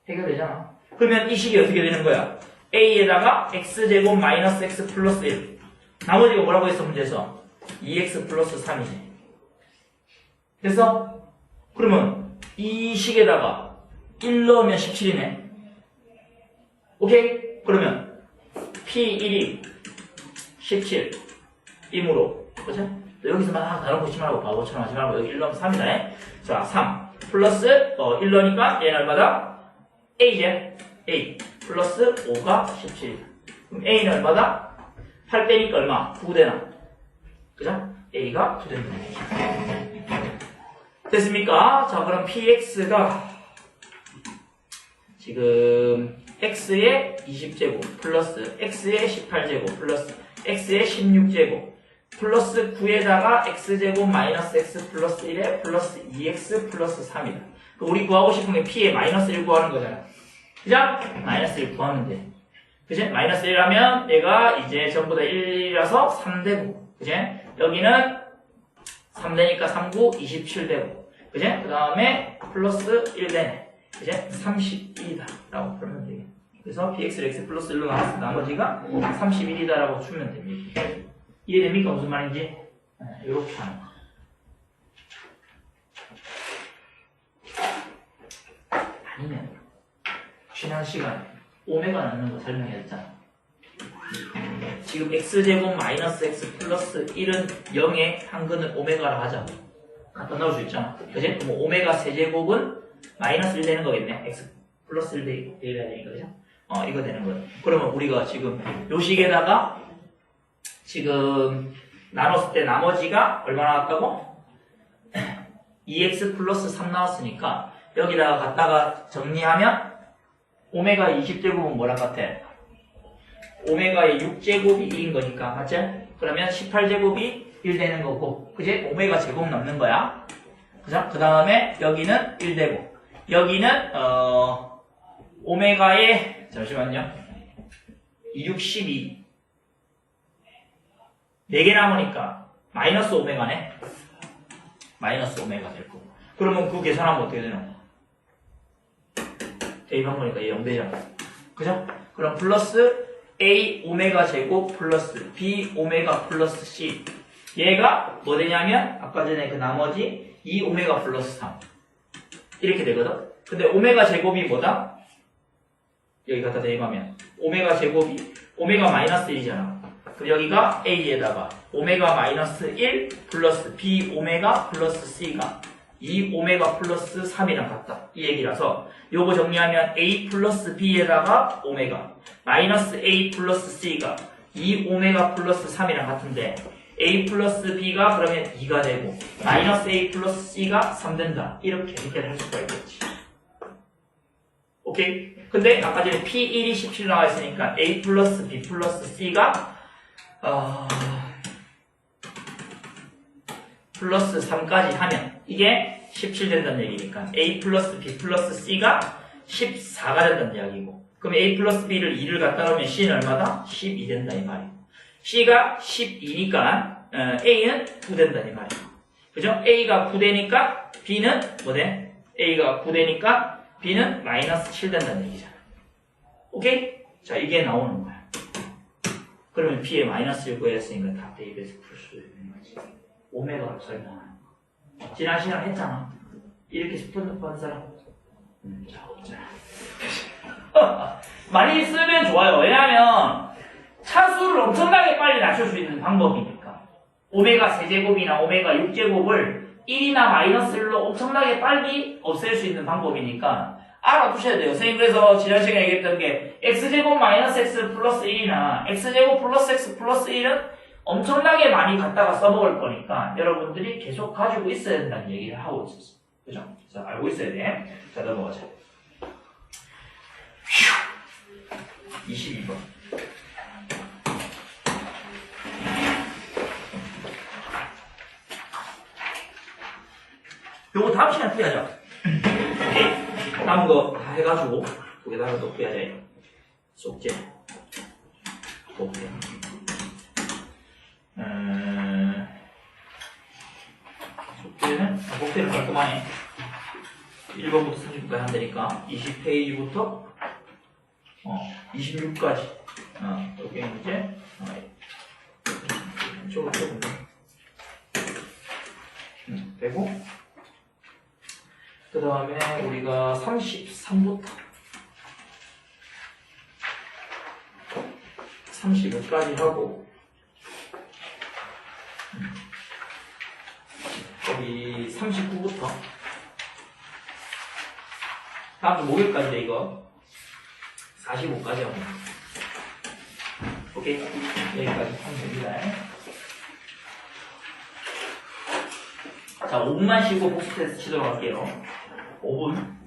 S1: 해결되잖아. 그러면 이 식이 어떻게 되는 거야? a에다가 x제곱 마이너스 x 플러스 1 나머지가 뭐라고 했어 문제에서? 2x 플러스 3이지. 됐어? 그러면 이 식에다가 1 넣으면 17이네. 오케이? 그러면 P1이 17이므로 그죠? 여기서 막 다른 거 하지 말고 바보처럼 하지 말고 여기 1 넣으면 3이다. 자, 3 플러스 1로니까 얘는 얼마다? A제. A 플러스 5가 17. 그럼 A는 얼마다? 8 빼니까 얼마? 9 되나? 그죠? A가 9 된다. 됐습니까? 자, 그럼 PX가 지금 X의 20제곱 플러스 X의 18제곱 플러스 X의 16제곱 플러스 9에다가 X제곱 마이너스 X 플러스 1에 플러스 2X 플러스 3이다. 우리 구하고 싶은 게 P에 마이너스 1 구하는 거잖아. 그죠? 마이너스 1 구하면 돼. 그지? 마이너스 1 하면 얘가 이제 전부 다 1이라서 3되고. 그지? 여기는 3되니까 3구 27되고. 그지? 그 다음에 플러스 1 되네. 그지? 31이다. 라고 풀면 되겠네. 그래서 px를 x 플러스 1로 나왔을 나머지가 31이다 라고 추면 됩니다. 이해됩니까? 무슨 말인지? 이렇게 하는 거. 아니면 지난 시간에 오메가 넣는 거 설명했잖아. 지금 x제곱 마이너스 x 플러스 1은 0에 한근을 오메가라 하자. 갖다 넣을 수 있잖아. 그지? 그럼 오메가 세제곱은 마이너스 1 되는 거겠네. x 플러스 1 되어야 되니까. 그죠? 이거 되는 거예요. 그러면 우리가 지금 요 식에다가 지금 나눴을 때 나머지가 얼마 나왔다고? 2x 플러스 3 나왔으니까 여기다가 갖다가 정리하면 오메가 20제곱은 뭐랑 같아? 오메가의 6제곱이 1인 거니까 맞지? 그러면 18제곱이 1 되는 거고 그지? 오메가 제곱 남는 거야. 그죠? 그 다음에 여기는 1 되고 여기는 오메가의 잠시만요 62 4개 남으니까 마이너스 오메가네. 마이너스 오메가 될 거고. 그러면 그 계산하면 어떻게 되노? 대입한 거니까 얘 0 되잖아. 그죠? 그럼 플러스 A 오메가 제곱 플러스 B 오메가 플러스 C. 얘가 뭐 되냐면 아까 전에 그 나머지 2 오메가 플러스 3. 이렇게 되거든? 근데 오메가 제곱이 뭐다? 여기 갖다 대입하면 오메가 제곱이 오메가 마이너스 1이잖아. 그럼 여기가 A에다가 오메가 마이너스 1 플러스 B 오메가 플러스 C가 2 오메가 플러스 3이랑 같다. 이 얘기라서 요거 정리하면 A 플러스 B에다가 오메가 마이너스 A 플러스 C가 2 오메가 플러스 3이랑 같은데 A 플러스 B가 그러면 2가 되고 마이너스 A 플러스 C가 3 된다. 이렇게 해결할 수가 있겠지. 오케이? 근데 아까 전에 P1이 17 나와 있으니까 A 플러스 B 플러스 C가 플러스 3까지 하면 이게 17 된다는 얘기니까 A 플러스 B 플러스 C가 14가 된다는 이야기고 그럼 A 플러스 B를 2를 갖다 놓으면 C는 얼마다? 12 된다 이 말이에요. C가 12니까 A는 9 된다 이 말이에요. 그죠? A가 9 되니까 B는 뭐 돼? A가 9 되니까 B는 마이너스 7 된다는 얘기잖아. 오케이? 자 이게 나오는 거야. 그러면 B에 마이너스 1 구했으니까 다 대입해서 풀 수 있는 거지. 오메가로 설명하는 거. 지난 시간 했잖아. 이렇게 10분 번 사람? 자, 없잖아. 많이 쓰면 좋아요. 왜냐하면 차수를 엄청나게 빨리 낮출 수 있는 방법이니까. 오메가 세제곱이나 오메가 6제곱을 1이나 마이너스 1로 엄청나게 빨리 없앨 수 있는 방법이니까 알아두셔야 돼요. 선생님 그래서 지난 시간에 얘기했던 게 x제곱 마이너스 x 플러스 1이나 x제곱 플러스 x 플러스 1은 엄청나게 많이 갖다가 써먹을 거니까 여러분들이 계속 가지고 있어야 된다는 얘기를 하고 있었어. 그죠? 자, 알고 있어야 돼. 자, 넘어가자. 22번. 요거 다음 시간에 풀이하자. 오케이? 남은 거 다 해가지고 두 개 다른 거 풀이하자. 속제. 속제. 속제는 목표를 깔끔하네. 1번부터 30번까지 한다니까 20페이지부터 26까지 이렇게 이제 이쪽으로 조금 되고 그 다음에 우리가 33부터 35까지 하고 여기 39부터 다음 주 목요일까지인데 이거 45까지 하고. 오케이, 여기까지 하면 됩니다. 자, 5분만 쉬고 복습 테스트 치도록 할게요. 5분.